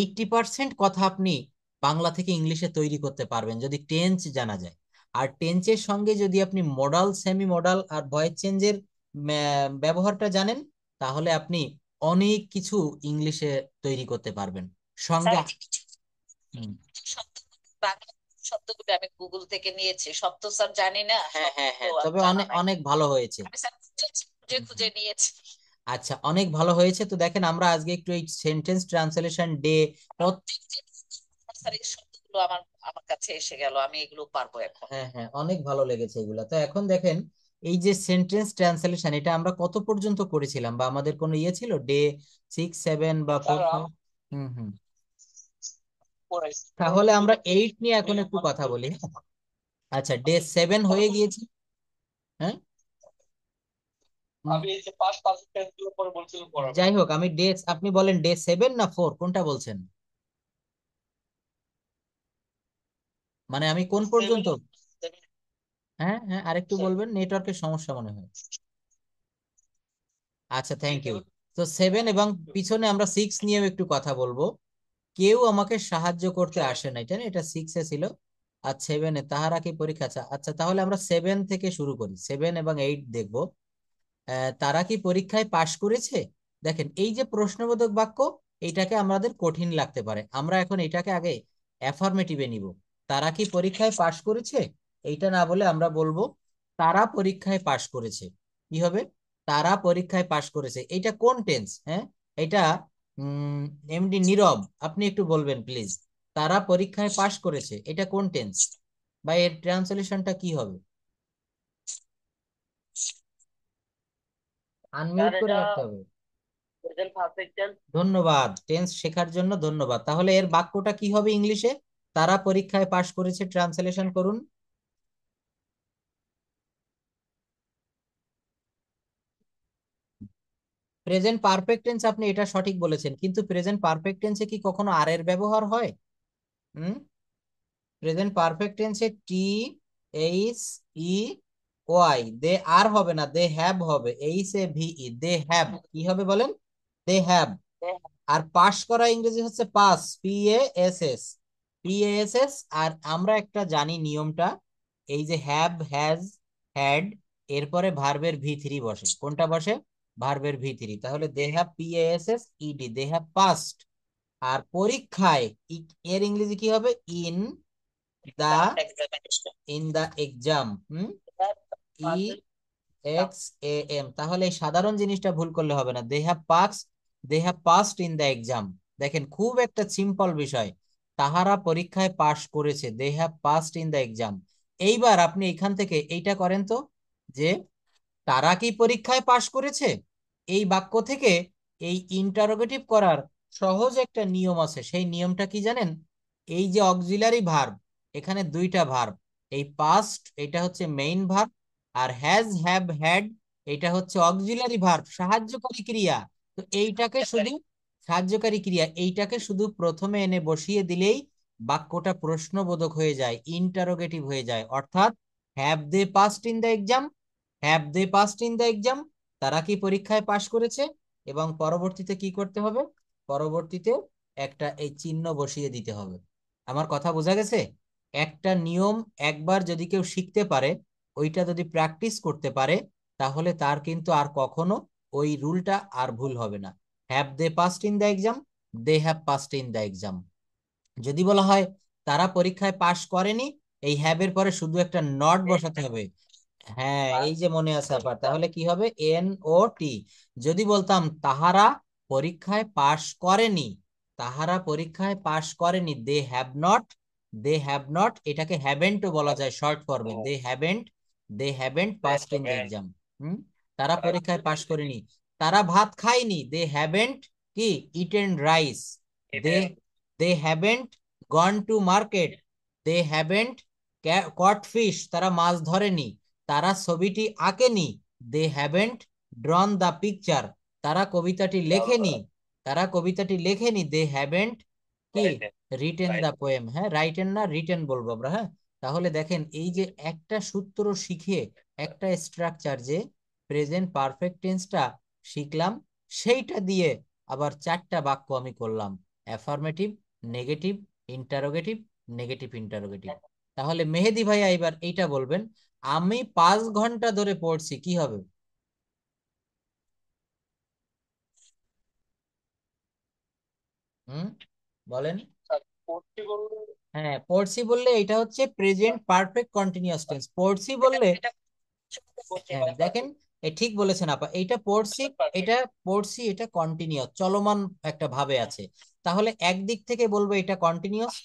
80% কথা আপনি বাংলা থেকে ইংলিশে তৈরি করতে পারবেন, যদি টেন্স জানা যায়। আর টেন্সের সঙ্গে যদি আপনি মডাল, সেমি মডাল আর ভয়েস চেঞ্জের ব্যবহারটা জানেন, তাহলে আপনি অনেক কিছু ইংলিশে তৈরি করতে পারবেন স্যার, সঙ্গে। এই যে কিছু হুম। কিছু শব্দ বাংলা শব্দগুলো আমি গুগল থেকে নিয়েছি, সব তো স্যার জানি না, হ্যাঁ সব হ্যাঁ তো হ্যাঁ, আর তবে জানা অনেক নাই। অনেক ভালো হয়েছে। আমি স্যার খুঁজে খুঁজে হুম, হুম। খুঁজে নিয়েছি। আচ্ছা, অনেক ভালো হয়েছে। তো দেখেন আমরা আজকে একটু এই সেন্টেন্স ট্রান্সলেশন ডে। স্যার এই শব্দগুলো আমার আমার কাছে এসে গেল, আমি এগুলো পারবো এখন। হ্যাঁ হ্যাঁ, অনেক ভালো লেগেছে এগুলা। তো এখন দেখেন এই যে সেন্টেন্স ট্রান্সলেশন, এটা আমরা কত পর্যন্ত করেছিলাম, বা আমাদের কোনো ইয়ে ছিল ডে 6, 7 বা 4, 5? হুম হুম। তাহলে আমরা 8 নিয়ে এখন একটু কথা বলি, হ্যাঁ? আচ্ছা, ডে 7 হয়ে গিয়েছে। হ্যাঁ, আমি এই যে পাঁচ পাঁচ গুলো পরে বলছিলাম পড়াবে। যাই হোক, আমি আপনি বলেন ডে 7 না 4, কোনটা বলছেন? মানে আমি কোন পর্যন্ত? হ্যাঁ হ্যাঁ, আরেকটু বলবেন, নেটওয়ার্কের সমস্যা মনে হয়। আচ্ছা, থ্যাংক ইউ। তো 7 এবং পিছনে আমরা 6 নিয়েও একটু কথা বলবো। কেউ আমাকে সাহায্য করতে আসে না, এটা না, এটা 6-এ ছিল। আর 7-এ তাহারা কি পরীক্ষা? আচ্ছা আচ্ছা, তাহলে আমরা 7 থেকে শুরু করি, 7 এবং 8 দেখবো। তারা কি পরীক্ষায় পাশ করেছে? দেখেন এই যে প্রশ্নবোধক বাক্য, এইটাকে আমাদের কঠিন লাগতে পারে, আমরা এখন এটাকে আগে অ্যাফার্মেটিভে নিব। তারা কি পরীক্ষায় পাশ করেছে, এইটা না বলে আমরা বলবো তারা পরীক্ষায় পাশ করেছে। কি হবে? তারা পরীক্ষায় পাশ করেছে। এইটা কোন টেন্স? হ্যাঁ, এটা এমডি নীরব, আপনি একটু বলবেন প্লিজ। তারা পরীক্ষায় পাশ করেছে, এটা কোন টেন্স, বা এর ট্রান্সলেশনটা কি হবে? আনমিউট করে রাখতে হবে। ধন্যবাদ, টেন্স শেখার জন্য ধন্যবাদ। তাহলে এর বাক্যটা কি হবে ইংলিশে? তারা পরীক্ষায় পাশ করেছে, ট্রান্সলেশন করুন। প্রেজেন্ট পারফেক্ট টেন্স, আপনি এটা সঠিক বলেছেন, কিন্তু প্রেজেন্ট পারফেক্ট টেন্সে কি কখনো আর এর ব্যবহার হয়? হুম। প্রেজেন্ট পারফেক্ট টেন্সে THEY, দে আর হবে না, দে হ্যাভ হবে, HAVE, দে হ্যাভ। কি হবে বলেন? They have. আর পাস করা ইংরেজি হচ্ছে পাস, PASS, PASS। আর আমরা একটা জানি নিয়মটা, এই যে হ্যাভ, হ্যাজ, হ্যাড, এরপরে ভার্বের V3 বসে। কোনটা বসে? ভার্বের V3। তাহলে they have PASSED, they have passed. আর পরীক্ষায় এর ইংরেজি কি হবে? The in the exam. EXAM। তাহলে এই সাধারণ জিনিসটা ভুল করলে হবে না, they have passed in the exam. দেখেন খুব একটা সিম্পল বিষয়, তাহারা পরীক্ষায় পাশ করেছে, they have passed in the exam. এইবার আপনি এখান থেকে এইটা করেন তো, যে তারা কি পরীক্ষায় পাশ করেছে, এই বাক্য থেকে এই ইন্টারোগেটিভ করার সহজ একটা নিয়ম আছে। সেই নিয়মটা কি জানেন? এই যে অক্সিলারি ভার্ব, এখানে দুইটা ভার্ব, এই পাস্ট এটা হচ্ছে মেইন ভার্ব, আর হ্যাজ, হ্যাভ, হ্যাড এটা হচ্ছে অক্সিলারি ভার্ব, সাহায্যকারী ক্রিয়া। তো এইটাকে শুধু সাহায্যকারী ক্রিয়া, এইটাকে শুধু প্রথমে এনে বসিয়ে দিলেই বাক্যটা প্রশ্নবোধক হয়ে যায়, ইন্টারোগেটিভ হয়ে যায়। অর্থাৎ have they passed in the exam, have they passed in the exam, তারা কি পরীক্ষায় পাশ করেছে। এবং পরবর্তীতে কি করতে হবে? পরবর্তীতে একটা এই চিহ্ন বসিয়ে দিতে হবে। আমার কথা বোঝা গেছে? একটা নিয়ম একবার যদি কেউ শিখতে পারে, ওইটা যদি প্র্যাকটিস করতে পারে, তাহলে তার কিন্তু আর কখনো ওই রুলটা আর ভুল হবে না। Have they passed in the exam, they have passed in the exam. যদি বলা হয় তারা পরীক্ষায় পাশ করেনি, এই হ্যাভ এর পরে শুধু একটা নট বসাতে হবে। হ্যাঁ, এই যে মনে আছে আবার, তাহলে কি হবে? NOT। যদি বলতাম তাহারা পরীক্ষায় পাশ করেনি, তাহারা পরীক্ষায় পাশ করেনি, দে হ্যাভ নট, এটাকে হ্যাভেন্টও বলা যায় শর্ট ফর্মে, they haven't passed in the exam. হুম। তারা পরীক্ষায় পাশ করেনি, তারা ভাত খায়নি, দে হ্যাভেন্ট কি eaten rice, they they haven't gone to market, they haven't caught fish, তারা মাছ ধরেনি, তারা ছবিটি আঁকেনি, they haven't drawn the picture, তারা কবিতাটি লেখেনি, দে হ্যাভেন্ট কি রিটেন দ্য পোয়েম। হ্যাঁ, রাইটেন না রিটেন বলবো আমরা। হ্যাঁ, তাহলে দেখেন এই যে একটা সূত্র শিখে, একটা স্ট্রাকচার, যে প্রেজেন্ট পারফেক্ট টেন্সটা শিখলাম, সেইটা দিয়ে আবার 4টা বাক্য আমি করলাম, affirmative, negative, interrogative, negative interrogative. তাহলে মেহেদি ভাইয়া এবার এইটা বলবেন, আমি 5 ঘন্টা ধরে পড়ছি, কি হবে? হুম, বলেন। হ্যাঁ, পড়ছি বললে এটা হচ্ছে প্রেজেন্ট পারফেক্ট কন্টিনিউয়াস টেন্স। পড়ছি বললে এটা বলতে হ্যাঁ, পারবো। দেখেন ঠিক বলেছেন আপা, এইটা পড়ছি, এটা পড়ছি, এটা কন্টিনিউয়াস চলমান একটা ভাবে আছে। তাহলে একদিক থেকে বলবো এটা কন্টিনিউয়াস।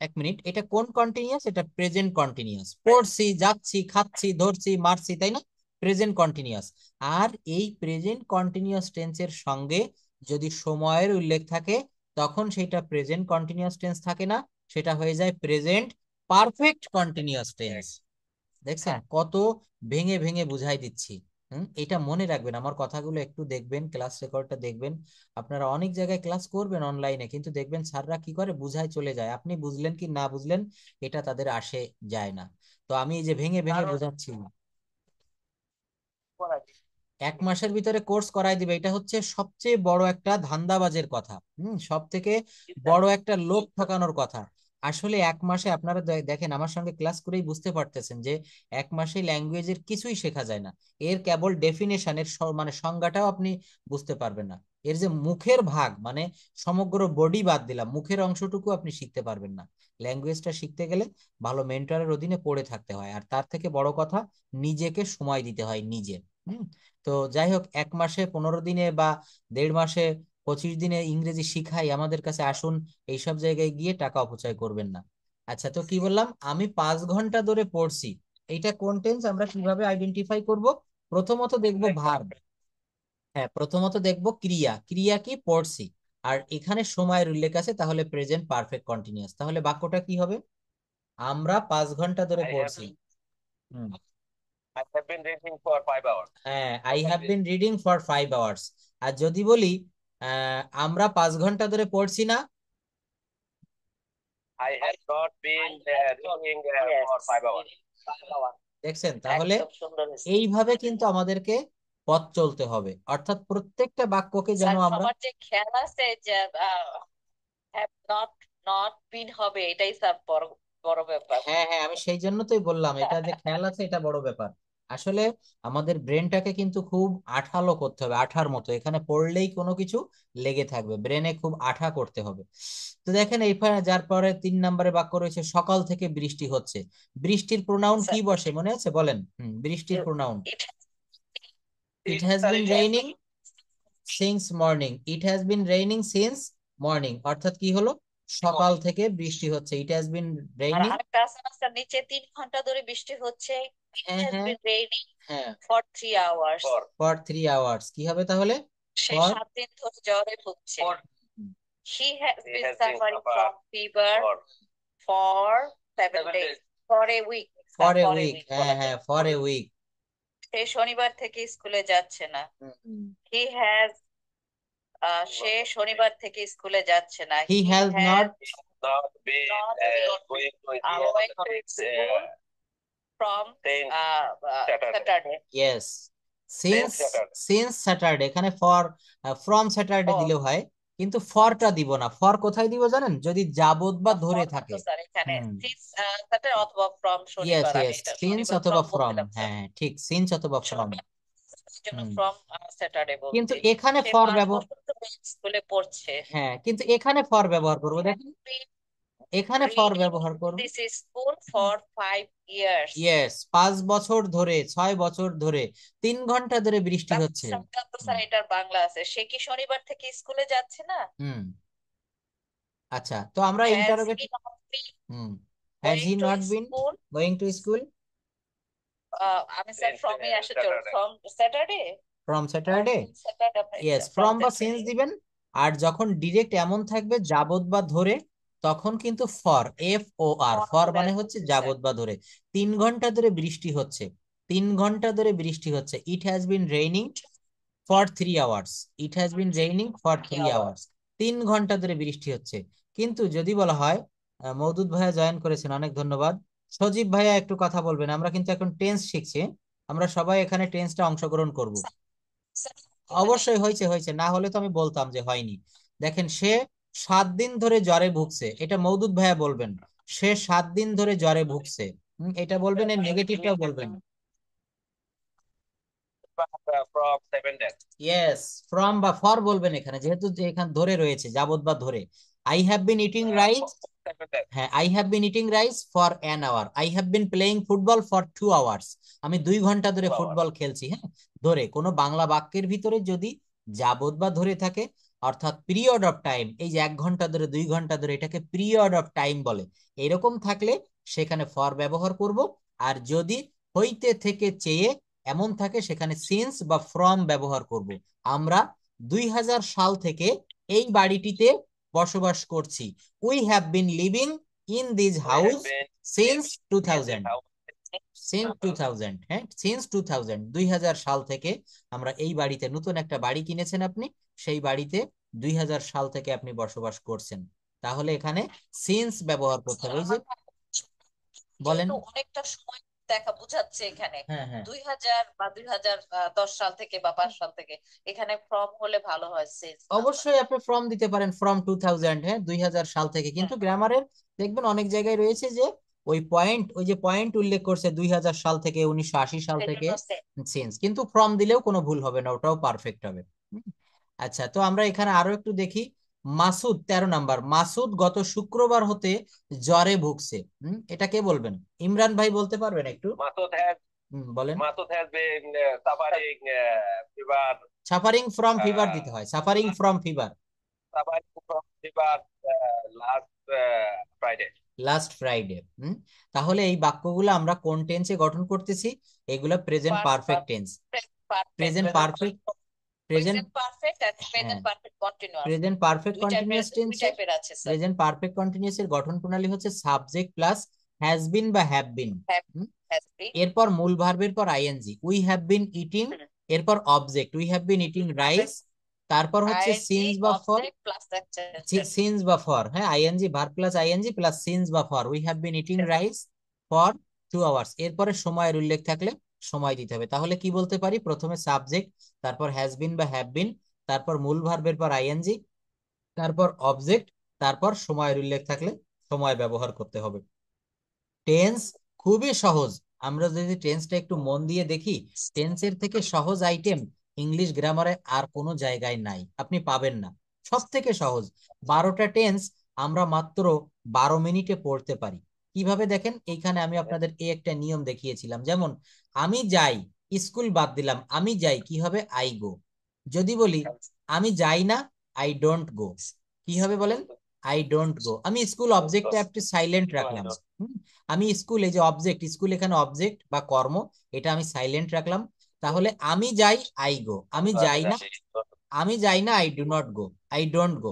এক মিনিট, এটা কোন কন্টিনিউয়াস? এটা প্রেজেন্ট কন্টিনিউয়াস। পড়ছি, যাচ্ছি, খাচ্ছি, ধরছি, মারছি, তাই না? Present continuous. আর এই প্রেজেন্ট কন্টিনিউয়াস টেন্সের সঙ্গে যদি সময়ের উল্লেখ থাকে, তখন সেটা প্রেজেন্ট কন্টিনিউয়াস টেন্স থাকে না, সেটা হয়ে যায় প্রেজেন্ট পারফেক্ট কন্টিনিউয়াস টেন্স। দেখছেন হ্যাঁ, কত ভেঙে ভেঙে বুঝাই দিচ্ছি। এটা মনে রাখবেন, আমার কথাগুলো একটু দেখবেন, ক্লাস রেকর্ডটা দেখবেন। আপনারা অনেক জায়গায় ক্লাস করবেন অনলাইনে, কিন্তু দেখবেন স্যাররা কি করে বুঝায় চলে যায়, আপনি বুঝলেন কি না বুঝলেন এটা তাদের আসে যায় না। তো আমি এই যে ভেঙে ভেঙে কারণ বোঝাচ্ছি। বলা যায়। 1 মাসের ভিতরে কোর্স করাই দিবে, এটা হচ্ছে সবচেয়ে বড় একটা ধান্দাবাজের কথা। সব থেকে বড় একটা লোক ঠকানোর কথা। আসলে 1 মাসে আপনারা দেখেন, আমার সঙ্গে ক্লাস করেই বুঝতে পারতেছেন যে 1 মাসে ল্যাঙ্গুয়েজের কিছুই শেখা যায় না। এর কেবল ডেফিনেশনের মানে সংজ্ঞাটাও আপনি বুঝতে পারবেন না। এর যে মুখের ভাগ, মানে সমগ্র বডি বাদ দিলাম, মুখের অংশটুকু আপনি শিখতে পারবেন না। ল্যাঙ্গুয়েজটা শিখতে গেলে ভালো মেন্টরের অধীনে পড়ে থাকতে হয়, আর তার থেকে বড় কথা নিজেকে সময় দিতে হয় নিজে। হুম তো যাই হোক, 1 মাসে 15 দিনে বা 1.5 মাসে 25 দিনে ইংরেজি শিখাই, আমাদের কাছে আসুন। এইসব জায়গায় গিয়ে টাকা অপচয় করবেন না। আচ্ছা, তো কি বললাম, আমি 5 ঘন্টা ধরে পড়ছি, এইটা কোন টেন্স আমরা কিভাবে আইডেন্টিফাই করব? প্রথমত দেখবো ভার্ব। হ্যাঁ, প্রথমত দেখবো ক্রিয়া, ক্রিয়া কি? পড়ছি। আর এখানে সময়ের উল্লেখ আছে, তাহলে প্রেজেন্ট পারফেক্ট কন্টিনিউয়াস। তাহলে বাক্যটা কি হবে? আমরা 5 ঘন্টা ধরে পড়ছি। হুম I have been reading for 5 hours. হ্যাঁ, I have been reading for 5 hours. আর যদি বলি আমরা 5 ঘন্টা ধরে পড়ছি না, I have not been reading for 5 hours. দেখছেন? তাহলে একদম সুন্দর হয়েছে। এইভাবে কিন্তু আমাদেরকে পথ চলতে হবে, অর্থাৎ প্রত্যেকটা বাক্যকে যেন স্যার, আমরা সবার যে খেয়াল আছে যে হ্যাভ নট নট বিন হবে, এটাই স্যার বড় বড় ব্যাপার। হ্যাঁ হ্যাঁ, আমি সেই জন্য তোই বললাম, এটা যে খেয়াল আছে এটা বড় ব্যাপার। আসলে আমাদের ব্রেনটাকে কিন্তু খুব আঠালো করতে হবে, আঠার মতো, এখানে পড়লেই কোনো কিছু লেগে থাকবে, ব্রেনে খুব আঠা করতে হবে। তো দেখেন এইখানে যার পরে 3 নম্বরে বাক্য রয়েছে, সকাল থেকে বৃষ্টি হচ্ছে। বৃষ্টির প্রোনাউন কি স্যার, বসে মনে আছে? বলেন। বৃষ্টির pronoun it it has been raining since morning. It has been raining since morning, অর্থাৎ কি হলো? সকাল থেকে বৃষ্টি হচ্ছে, it has been R raining. আরেকটা আছে না স্যার, নিচে 3 ঘন্টা ধরে বৃষ্টি হচ্ছে, it হ্যাঁ has হ্যাঁ been raining হ্যাঁ, for 3 hours. ফর 3 আওয়ার্স কি হবে তাহলে? সে ফর 7 দিন ধরে জ্বরে ভুগছে। He has been suffering from fever for 7 days. For a week, sir, for a for a week, week হ্যাঁ বলা হ্যাঁ, যায়। For a week. সে শনিবার থেকে স্কুলে যাচ্ছে না। He has সে শনিবার থেকে স্কুলে যাচ্ছে না। হি He has has not not been going to school from Saturday. Yes, since, since Saturday, এখানে ফর, ফ্রম স্যাটারডে Oh, দিলেও হয়, কিন্তু ফরটা দিব না। ফর কোথায় দিব জানেন? যদি যাবত বা ধরে from তো থাকে। স্যার এখানে হুম since Saturday অথবা from ইয়েস শনিবার, আমি ইয়েস, এটা সিন্স শনিবার অথবা from ফ্রম, বলছিলাম স্যার। হ্যাঁ ঠিক, সিন্স অথবা ফ্রম। শনিবার জন্য হুম from Saturday কিন্তু বলছি। এখানে সে ফর পাঁচ ব্যবহার, বছর ধরে স্কুলে পড়ছে। হ্যাঁ কিন্তু এখানে ফর ব্যবহার করবো, He has দেখেন been এখানে ফর reading ব্যবহার করবো। this school for 5 years. Yes, 5 বছর ধরে, 6 বছর ধরে, 3 ঘন্টা ধরে বৃষ্টি হচ্ছে। তো স্যার এটার বাংলা আছে, সে কি শনিবার থেকে স্কুলে যাচ্ছে না? হুম আচ্ছা, তো আমরা Has interrogate, he not been whom has going he to not been school? Going to school? আমি স্যার ফ্রম এ আসে চল, from Saturday, from Saturday, Saturday আপনার ইয়েস, ফ্রম ফ্রম বা সিন্স স্যাটারডে। দিবেন। আর যখন ডিরেক্ট এমন থাকবে যাবত বা ধরে, তখন কিন্তু for, F O R, for মানে হচ্ছে যাবত বা ধরে। 3 ঘন্টা ধরে বৃষ্টি হচ্ছে, 3 ঘন্টা ধরে বৃষ্টি হচ্ছে। It has been raining for 3 hours, it has been raining for 3 hours. 3 ঘন্টা ধরে বৃষ্টি হচ্ছে। কিন্তু যদি বলা হয়, মওদুদ ভাইয়া জয়েন করেছেন, অনেক ধন্যবাদ। সজীব ভাইয়া একটু কথা বলবেন, আমরা কিন্তু এখন টেন্স শিখছি, আমরা সবাই এখানে টেন্সটা অংশগ্রহণ করব। অবশ্যই হয়েছে, হয়েছে, না হলে তো আমি বলতাম যে হয়নি। দেখেন, সে 7 দিন ধরে জ্বরে ভুগছে, এটা মওদুদ ভাইয়া বলবেন। সে 7 দিন ধরে জ্বরে ভুগছে, এটা বলবেন, এর নেগেটিভটাও বলবেন। from 7 days. ইয়েস, ফ্রম বা ফর বলবেন এখানে, যেহেতু যে এখানে ধরে রয়েছে, যাবত বা ধরে। I have been eating rice, হ্যাঁ, I have been eating rice for an hour, I have been playing football for 2 hours, আমি 2 ঘন্টা ধরে ফুটবল খেলছি। হ্যাঁ, ধরে কোনো বাংলা বাক্যের ভিতরে যদি যাবত বা ধরে থাকে, অর্থাৎ পিরিয়ড অফ টাইম, এই যে 1 ঘন্টা ধরে 2 ঘন্টা ধরে, এটাকে পিরিয়ড অফ টাইম বলে, এরকম থাকলে সেখানে ফর ব্যবহার করব। আর যদি হইতে থেকে চেয়ে এমন থাকে, সেখানে সিন্স বা ফ্রম ব্যবহার করব। আমরা 2000 সাল থেকে এই বাড়িটিতে বসবাস করছি। We have been living in this house since 2000, since 2000, হ্যাঁ, সিন্স 2000, 2000 সাল থেকে আমরা এই বাড়িতে, নতুন একটা বাড়ি কিনেছেন আপনি, সেই বাড়িতে 2000 সাল থেকে আপনি বসবাস করছেন। তাহলে এখানে সিন্স ব্যবহার করতে হবে। ওই যে বলেন। যেহেতু অনেকটা সময় দেখা বুঝাচ্ছে এখানে, হ্যাঁ, হ্যাঁ, 2000 বা 2010 সাল থেকে বা 5 সাল থেকে, এখানে ফ্রম হলে ভালো হয়, সেন্স না হয়। অবশ্যই আপনি ফ্রম দিতে পারেন, ফ্রম 2000, হ্যাঁ, 2000 সাল থেকে, কিন্তু হুম, গ্রামারের দেখবেন অনেক জায়গায় রয়েছে যে ওই পয়েন্ট, ওই যে পয়েন্ট উল্লেখ করছে 2000 সাল থেকে, 1980 সাল থেকে, সেজন্য সেন্স। চেঞ্জ, কিন্তু ফ্রম দিলেও কোনো ভুল হবে না, ওটাও পারফেক্ট হবে। হুম। আচ্ছা, তো আমরা এখানে আরো একটু দেখি। মাসুদ, 13 নাম্বার, মাসুদ গত শুক্রবার হতে জ্বরে ভুগছে। এটা কে বলবেন? ইমরান ভাই বলতে পারবেন একটু? বলেন। Masud has been suffering fever, suffering from fever uh, দিতে হয়, suffering from fever. suffering from fever last Friday. Last Friday. তাহলে এই বাক্যগুলো আমরা কোন টেন্সে গঠন করতেছি? এগুলো present Past perfect tense. perfect, present present perfect, perfect, present, present perfect and হ্যাঁ, present perfect continuous। Present perfect দুই টাইপের কন্টিনিউয়াস দুই টেন্সের, টাইপের আছে স্যার। প্রেজেন্ট পারফেক্ট কন্টিনিউয়াস এর গঠন প্রণালী হচ্ছে সাবজেক্ট প্লাস হ্যাজ বিন বা have been. Have, has been, এরপর মূল ভার্বের পর I N G, we have been eating, এরপর object, we have been eating rice, তারপর হচ্ছে সিন্স ing বা for, object plus action। Since বা ফর, হ্যাঁ, I N G verb plus I N G plus since বা for, we have been eating rice for 2 hours, এরপরে সময়ের উল্লেখ থাকলে সময় দিতে হবে। তাহলে কি বলতে পারি? প্রথমে সাবজেক্ট, তারপর হ্যাজ বিন বা হ্যাভ বিন, তারপর মূল ভার্বের পর আইএনজি, তারপর অবজেক্ট, তারপর সময়ের উল্লেখ থাকলে সময় ব্যবহার করতে হবে। টেন্স খুবই সহজ। আমরা যদি টেন্সটা একটু মন দিয়ে দেখি, টেন্সের থেকে সহজ আইটেম ইংলিশ গ্রামারে আর কোনো জায়গায় নাই, আপনি পাবেন না। সব থেকে সহজ 12টা টেন্স আমরা মাত্র 12 মিনিটে পড়তে পারি। কিভাবে দেখেন, এইখানে আমি আপনাদের এই একটা নিয়ম দেখিয়েছিলাম, যেমন আমি যাই, স্কুল বাদ দিলাম, আমি যাই কি হবে? I go. যদি বলি আমি যাই না, আই ডোন্ট গো, কি হবে বলেন? I don't go. আমি স্কুল অবজেক্টে একটু সাইলেন্ট রাখলাম। আমি স্কুল, এই যে অবজেক্ট, স্কুল এখানে অবজেক্ট বা কর্ম, এটা আমি সাইলেন্ট রাখলাম। তাহলে আমি যাই, আই গো, আমি যাই না, আমি যাই না, I do not go, I don't go.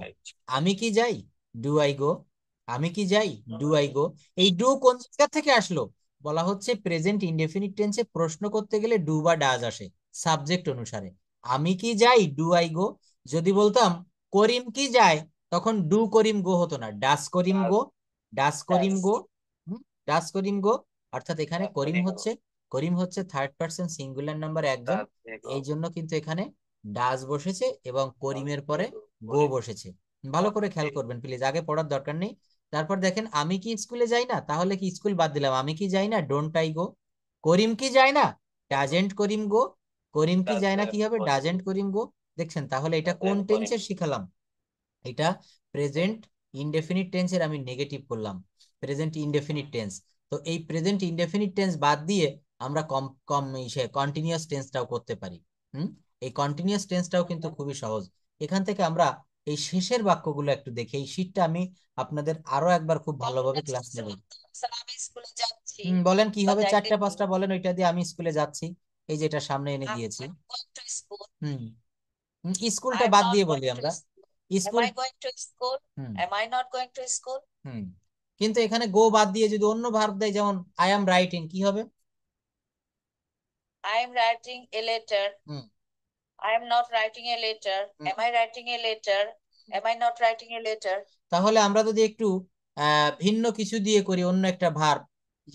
আমি কি যাই? Do I go. আমি কি যাই? Do I go. এই ডু কোন জায়গা থেকে আসলো? বলা হচ্ছে প্রেজেন্ট ইনডেফিনিট টেন্সে প্রশ্ন করতে গেলে ডু বা ডাজ আসে সাবজেক্ট অনুসারে। আমি কি যাই? Do I go. যদি বলতাম করিম কি যায়, তখন ডু করিম গো হতো না, ডাস করিম গো, ডাস করিম গো, ডাস করিম গো। অর্থাৎ এখানে করিম হচ্ছে থার্ড পার্সন সিঙ্গুলার নাম্বার একজন, এই জন্য কিন্তু এখানে ডাস বসেছে এবং করিমের পরে গো বসেছে। ভালো করে খেয়াল করবেন প্লিজ, আগে পড়ার দরকার নেই। তারপর দেখেন আমি কি স্কুলে যাই না, তাহলে কি স্কুল বাদ দিলাম, আমি কি যাই না, ডোন্ট আই গো। করিম কি যায় না, ডাজেন্ট করিম গো। করিম কি যায় না কি হবে? ডাজেন্ট করিম গো। দেখছেন? তাহলে এটা কোন টেন্সের শিখালাম? এটা প্রেজেন্ট ইনডেফিনিট টেন্সের আমি নেগেটিভ করলাম, প্রেজেন্ট ইনডেফিনিট টেন্স। তো এই প্রেজেন্ট ইনডেফিনিট টেন্স বাদ দিয়ে আমরা কম কম কন্টিনিউয়াস টেন্সটাও করতে পারি। হুম। এই কন্টিনিউয়াস টেন্সটাও কিন্তু খুবই সহজ। এখান থেকে আমরা এই শেষের বাক্যগুলো একটু দেখি, এই শীটটা আমি আপনাদের আরো একবার খুব ভালোভাবে ক্লাস নেব। স্যার আমি স্কুলে যাচ্ছি বলেন কি বা হবে? যাইতে, চারটা পাঁচটা বলেন, ওইটা দিয়ে আমি স্কুলে যাচ্ছি, এই যেটা সামনে এনে I'm দিয়েছি। going to school, হুম। স্কুলটা I'm বাদ not দিয়ে বলি going to আমরা, school, am school. I going to school, hmm, am I not going to school, হুম। কিন্তু এখানে গো বাদ দিয়ে যদি অন্য ভার্ব দেয়, যেমন আই অ্যাম রাইটিং, কি হবে? I am writing a letter, hmm, I am not writing a letter, hmm. am I writing a letter, am I not writing a letter। তাহলে আমরা যদি একটু ভিন্ন কিছু দিয়ে করি, অন্য একটা ভার্ব,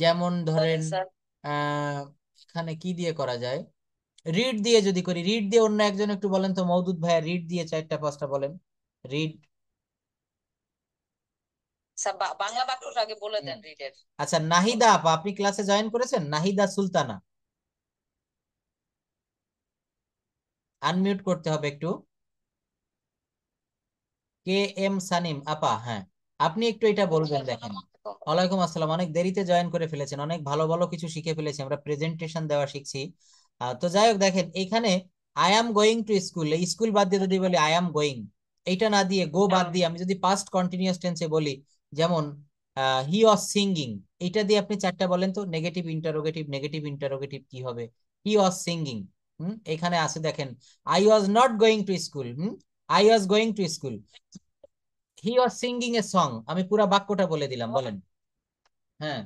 যেমন ধরেন বলেন স্যার। আহ এখানে কি দিয়ে করা যায়? রিড দিয়ে যদি করি, রিড দিয়ে অন্য একজন একটু বলেন তো, মওদুদ ভাইয়া, রিড দিয়ে চারটা পাঁচটা বলেন। রিড। স্যার বাংলা বাক্যটা আগে বলে দেন রিডের। আচ্ছা, নাহিদা আপা, আপনি ক্লাসে জয়েন করেছেন? নাহিদা সুলতানা, আনমিউট করতে হবে একটু। কে এম সানিম আপা, হ্যাঁ আপনি একটু এটা বলবেন। দেখেন, ওয়ালাইকুম আসসালাম, অনেক দেরিতে জয়েন করে ফেলেছেন, অনেক ভালো ভালো কিছু শিখে ফেলেছি আমরা, প্রেজেন্টেশন দেওয়া শিখছি। তো যাই হোক, দেখেন এইখানে I am going to school, এই স্কুল বাদ দিয়ে যদি বলি আই অ্যাম গোয়িং, এইটা না দিয়ে গো বাদ দিয়ে আমি যদি পাস্ট কন্টিনিউয়াস টেন্সে বলি, যেমন হি ওয়াজ সিঙ্গিং, এইটা দিয়ে আপনি চারটা বলেন তো, নেগেটিভ ইন্টারোগেটিভ, নেগেটিভ ইন্টারোগেটিভ কি হবে? He was singing. এখানে আছে দেখেন, I was not going to school, I was going to school. He was singing a song, আমি পুরা বাক্যটা বলে দিলাম, বলেন। হ্যাঁ।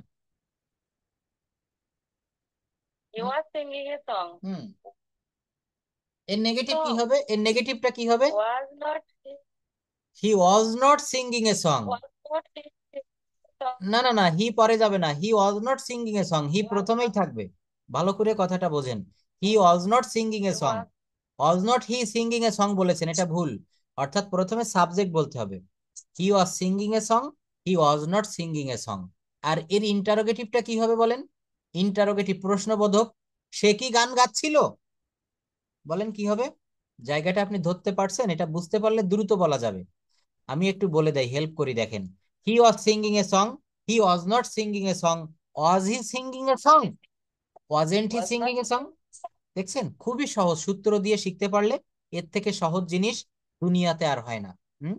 You are singing a song. হুম, এর নেগেটিভ কি Song হবে? এর নেগেটিভটা কি হবে? was not he was not singing a song. was not singing a song. না না না, হি পরে যাবে না, he was not singing a song, he Was প্রথমেই not থাকবে। ভালো করে কথাটা বোঝেন, he was not singing a song, was was not he singing a song বলেছেন, এটা ভুল। অর্থাৎ প্রথমে সাবজেক্ট বলতে হবে, he was singing a song, he was not singing a song. আর এর ইন্টারোগেটিভটা কি হবে বলেন? ইন্টারোগেটিভ প্রশ্নবোধক, সে কি গান গাচ্ছিল, বলেন কি হবে? জায়গাটা আপনি ধরতে পারছেন? এটা বুঝতে পারলে দ্রুত বলা যাবে। আমি একটু বলে দেই, হেল্প করি, দেখেন, he was singing a song, he was not singing a song, was he singing a song, wasn't he was singing not a song. দেখছেন, খুবই সহজ, সূত্র দিয়ে শিখতে পারলে এর থেকে সহজ জিনিস দুনিয়াতে আর হয় না। হুম।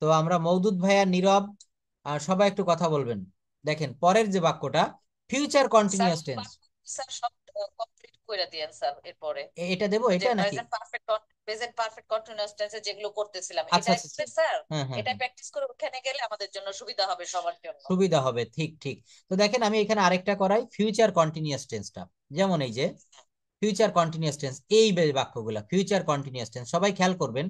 তো আমরা মওদুদ ভাইয়া, নীরব, আর সবাই একটু কথা বলবেন। দেখেন পরের যে বাক্যটা, ফিউচার স্যার কন্টিনিউয়াস ওই টেন্স। বাক্য স্যার সব কমপ্লিট করে দিয়েন স্যার এরপরে। এটা দেবো, ওই যে এটা নাকি? প্রেজেন্ট পারফেক্ট কন্টিনিউয়াস টেন্সে যেগুলো করতেছিলাম আচ্ছা এটা আচ্ছা আচ্ছা। এক্সপ্রেস স্যার, হ্যাঁ হ্যাঁ এটা হ্যাঁ, প্র্যাকটিস করে ওখানে গেলে আমাদের জন্য সুবিধা হবে সবার জন্য। সুবিধা হবে, ঠিক ঠিক। তো দেখেন আমি এখানে আরেকটা করাই, ফিউচার কন্টিনিউয়াস টেন্সটা, যেমন এই যে ফিউচার কন্টিনিউয়াস টেন্স, এই বাক্যগুলা ফিউচার কন্টিনিউয়াস টেন্স, সবাই খেয়াল করবেন।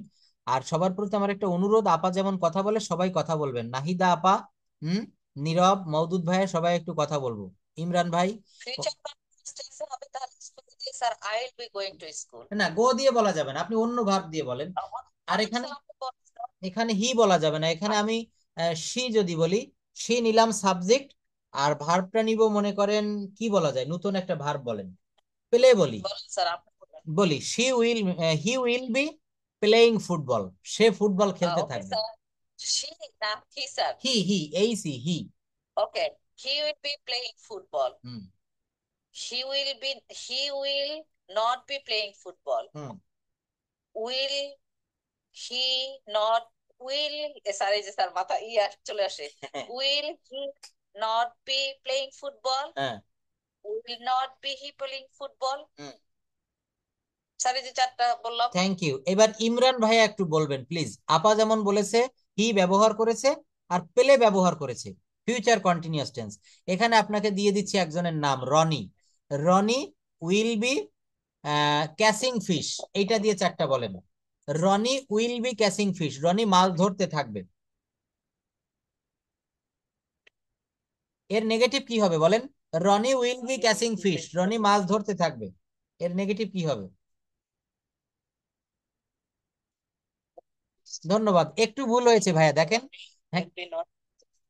আর সবার প্রতি আমার একটা অনুরোধ, আপা যেমন কথা বলে সবাই কথা বলবেন, নাহিদা আপা, হুম, নীরব, মওদুদ ভাইয়া, সবাই একটু কথা বলবো, ইমরান ভাই। ফিউচার কন্টিনিউয়াস টেন্সে হবে তাহলে স্কুলে দিয়ে sir I will be going to school. না, গো দিয়ে বলা যাবে না, আপনি অন্য ভাব দিয়ে বলেন। আর অনেক এখানে, স্যার আপনি বলছেন এখানে হি বলা যাবে না, এখানে আমি সি যদি বলি, সি নিলাম সাবজেক্ট, আর ভার্বটা নিব, মনে করেন কি বলা যায়, নতুন একটা ভার্ব বলেন, প্লে বলি। বলেন স্যার আপনি বলেন। বলি she will, he will be playing football, say football খেলতে ওকে থাকবে। স্যার, শি না হি স্যার। হি এই she he. Okay, he will be playing football. Hmm He will not be playing football. Hmm. Will he not will sir এই যে sir মাথা ইয়া চলে আসে। Will he not be playing football? হ্যাঁ। Will not be he playing football? হুম। Sir এই যে চারটা বললাম। Thank you. এবার ইমরান ভাইয়া একটু বলবেন প্লিজ, আপা যেমন বলেছে হি ব্যবহার করেছে আর পেলে ব্যবহার করেছে, ফিউচার কন্টিনিউয়াস টেন্স। এখানে আপনাকে দিয়ে দিচ্ছি একজনের নাম, Roni. Roni will be catching fish, এইটা দিয়ে চারটা বলেন। Roni will be catching fish, Roni মাছ ধরতে থাকবে। এর নেগেটিভ কি হবে বলেন? Roni will be catching fish, Roni মাছ ধরতে থাকবে, এর নেগেটিভ কি হবে? ধন্যবাদ, একটু ভুল হয়েছে ভাইয়া, দেখেন। হ্যাঁ, Will be not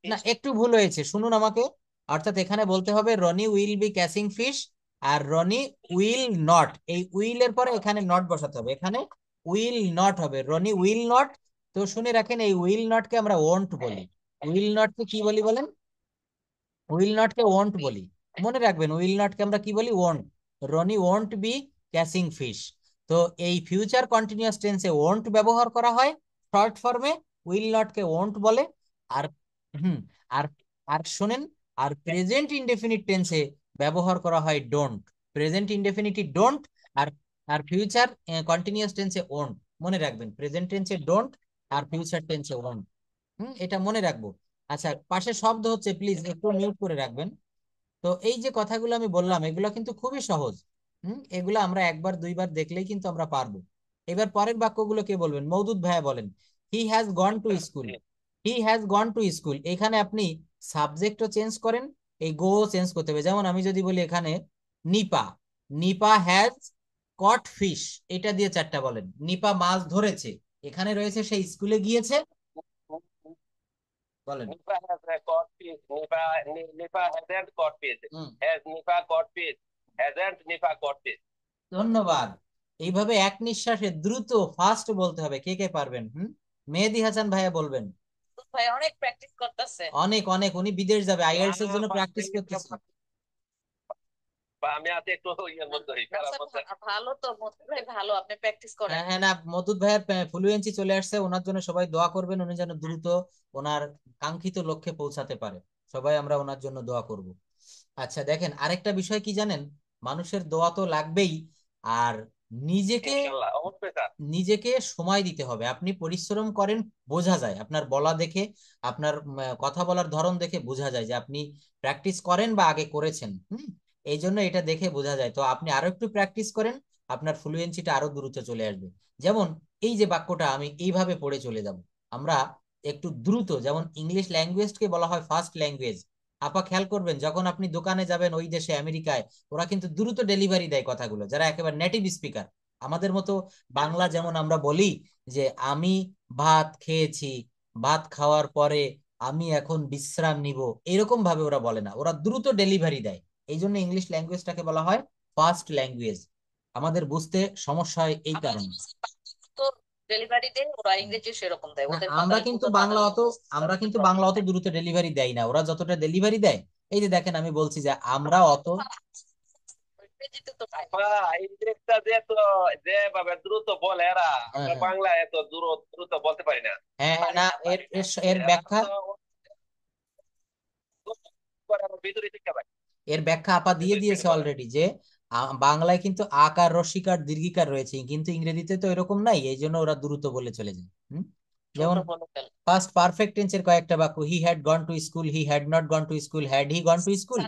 না fish. একটু ভুল হয়েছে, শুনুন আমাকে। অর্থাৎ এখানে বলতে হবে Rony will be catching fish, আর রনি উইল নট, এই উইল এর পরে এখানে নট বসাতে হবে, এখানে উইল নট হবে, রনি উইল নট। তো শুনে রাখেন, এই উইল নট কে আমরা ওয়ন্ট বলি। উইল নট কে কি বলি বলেন? উইল নট কে ওয়ন্ট বলি। মনে রাখবেন, উইল নট কে আমরা কি বলি? Won't. Rony won't be catching fish. তো এই ফিউচার কন্টিনিউয়াস টেন্সে ওয়ন্ট ব্যবহার করা হয় শর্ট ফর্মে, উইল নট কে ওয়ন্ট বলে। আর হুম, আর আর শোনেন, আর প্রেজেন্ট ইনডেফিনিট টেন্সে ব্যবহার করা হয় ডোন্ট। প্রেজেন্ট ইনডেফিনিটই ডোন্ট, আর আর ফিউচার কন্টিনিউয়াস টেন্সে ওন্ট। মনে রাখবেন, প্রেজেন্ট টেন্সে ডোন্ট, আর ফিউচার টেন্সে ওন্ট। এটা মনে রাখবো। আচ্ছা, পাশে শব্দ হচ্ছে, প্লিজ একটু মিউট করে রাখবেন। তো এই যে কথাগুলো আমি বললাম, এগুলো কিন্তু খুবই সহজ। এগুলো আমরা একবার দুইবার দেখলেই কিন্তু আমরা পারবো। এবার পরের বাক্যগুলো কে বলবেন? মওদুদ ভাইয়া বলেন। He has gone to school, he has gone to school, এখানে আপনি সাবজেক্টও চেঞ্জ করেন, এই গো চেঞ্জ করতে হবে। যেমন আমি যদি বলি এখানে Nipa, Nipa has caught fish, এটা দিয়ে চারটা বলেন। নিপা মাছ ধরেছে, এখানে রয়েছে সে স্কুলে গিয়েছে, বলেন। Nipa has a caught fish. Nipa hasn't caught fish. Hmm, Has Nipa caught fish? Hasn't Nipa caught fish? ধন্যবাদ। এইভাবে এক নিঃশ্বাসে দ্রুত ফাস্ট বলতে হবে, কে কে পারবেন? মেহেদী হাসান ভাইয়া বলবেন। ভাই অনেক প্র্যাকটিস করতেছে। অনেক অনেক, উনি বিদেশ যাবে, আইএলটিএস এর জন্য প্র্যাকটিস বা করতেছে। আমি আছি একটু ইয়ের মধ্যে, খেলার আচ্ছা, মধ্যে। ভালো তো মতি ভাই, ভালো, আপনি প্র্যাকটিস করেন। হ্যাঁ হ্যাঁ, না মদুদ ভাইয়ের ফ্লুয়েন্সি চলে আসছে, ওনার জন্য সবাই দোয়া করবেন, উনি যেন দ্রুত ওনার কাঙ্ক্ষিত লক্ষ্যে পৌঁছাতে পারে। সবাই আমরা ওনার জন্য দোয়া করব। আচ্ছা দেখেন, আরেকটা বিষয় কি জানেন, মানুষের দোয়া তো লাগবেই, আর নিজেকে ইনশাল্লাহ, অবশ্যই স্যার। নিজেকে সময় দিতে হবে। আপনি পরিশ্রম করেন, বোঝা যায় আপনার বলা দেখে, আপনার কথা বলার ধরন দেখে বোঝা যায় যে আপনি প্র্যাকটিস করেন বা আগে করেছেন। এই জন্য এটা দেখে বোঝা যায়। তো আপনি আরো একটু প্র্যাকটিস করেন, আপনার ফ্লুয়েন্সিটা আরো দ্রুত চলে আসবে। যেমন এই যে বাক্যটা আমি এইভাবে পড়ে চলে যাব, আমরা একটু দ্রুত, যেমন ইংলিশ ল্যাঙ্গুয়েজকে বলা হয় ফার্স্ট ল্যাঙ্গুয়েজ। আপা খেয়াল করবেন, যখন আপনি দোকানে যাবেন ওই দেশে আমেরিকায়, ওরা কিন্তু দ্রুত ডেলিভারি দেয় কথাগুলো, যারা একেবারে নেটিভ স্পিকার। আমাদের মতো বাংলা যেমন আমরা বলি যে আমি ভাত খেয়েছি, ভাত খাওয়ার পরে আমি এখন বিশ্রাম নিব, এরকম ভাবে ওরা বলে না, ওরা দ্রুত ডেলিভারি দেয়। এই জন্য ইংলিশ ল্যাঙ্গুয়েজটাকে বলা হয় ফার্স্ট ল্যাঙ্গুয়েজ। আমাদের বুঝতে সমস্যা হয় এই আমাদের কারণে। তো ডেলিভারি দেয়, ওরা ইংরেজি সেরকম দেয়, না, ওদের আমরা কথাটা কিন্তু বুঝতে বাংলা তাদের অত আমরা কিন্তু বাংলা প্রবলেম অত হয়। দ্রুত ডেলিভারি দেয় না, ওরা যতটা ডেলিভারি দেয়। এই যে দেখেন, আমি বলছি যে আমরা অত। ইংরেজিতে তো পাই। বা ইংরেজটা যে তো যেভাবে দ্রুত বলে এরা, হ্যাঁ আমরা হ্যাঁ বাংলা এত দ্রুত দ্রুত বলতে পারি না। হ্যাঁ হ্যাঁ, পারি না না, এর পারি না। এর এর এরা ব্যাখ্যা, তো করে আবার ভিতরে শিখতে পারি। এর ব্যাখ্যা আপা দিয়ে স্পিড দিয়েছে করে। অলরেডি, যে বাংলায় কিন্তু আকার রস্যিকার দীর্ঘিকার রয়েছে, কিন্তু ইংরেজিতে তো এরকম নাই, এই জন্য ওরা দ্রুত বলে চলে যায়। দ্রুত যেমন বলে ফেলে। পাস্ট পারফেক্ট টেন্সের কয়েকটা বাক্য, he had gone to school, he had not gone to school, had he gone to school.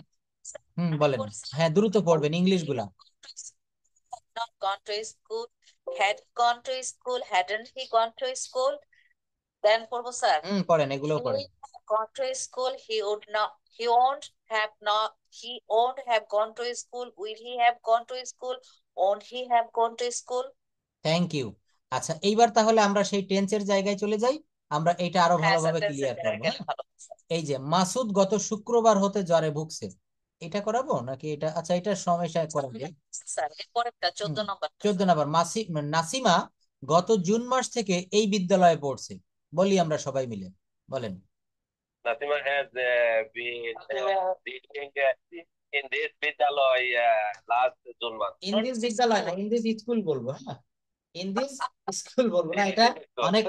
Sir, আমি বলেন। পড়ছি, হ্যাঁ, দ্রুত পড়বেন ইংলিশ গুলা। not gone to school, had gone to school, hadn't he gone to school, then পড়বো sir, পড়েন, he এগুলোও পড়েন। would have gone to school, he won't have not, he won't have gone to school, will he have gone to school, won't he have gone to school? Thank you. আচ্ছা, এইবার তাহলে আমরা সেই টেন্সের জায়গায় চলে যাই, আমরা এটা আরো হ্যাঁ স্যার, ভালোভাবে টেন্সের ক্লিয়ার জায়গায় করবো। গেলে হ্যাঁ, ভালো স্যার। এই যে মাসুদ গত শুক্রবার হতে জ্বরে ভুগছে, এটা করাবো নাকি এটা? আচ্ছা, এটা সমস্যা করাবো। স্যার এরপরেরটা 14 নম্বরটা 14 স্যার। নাম্বার, নাসিমা গত জুন মাস থেকে এই বিদ্যালয়ে পড়ছে। বলি আমরা সবাই মিলে, বলেন। Natima has been teaching in this Vidyaloy last June month. In this বিদ্যালয় না, ইন দিস স্কুল বলবো। হ্যাঁ, ইন দিস স্কুল বলবো না, এটা অনেক,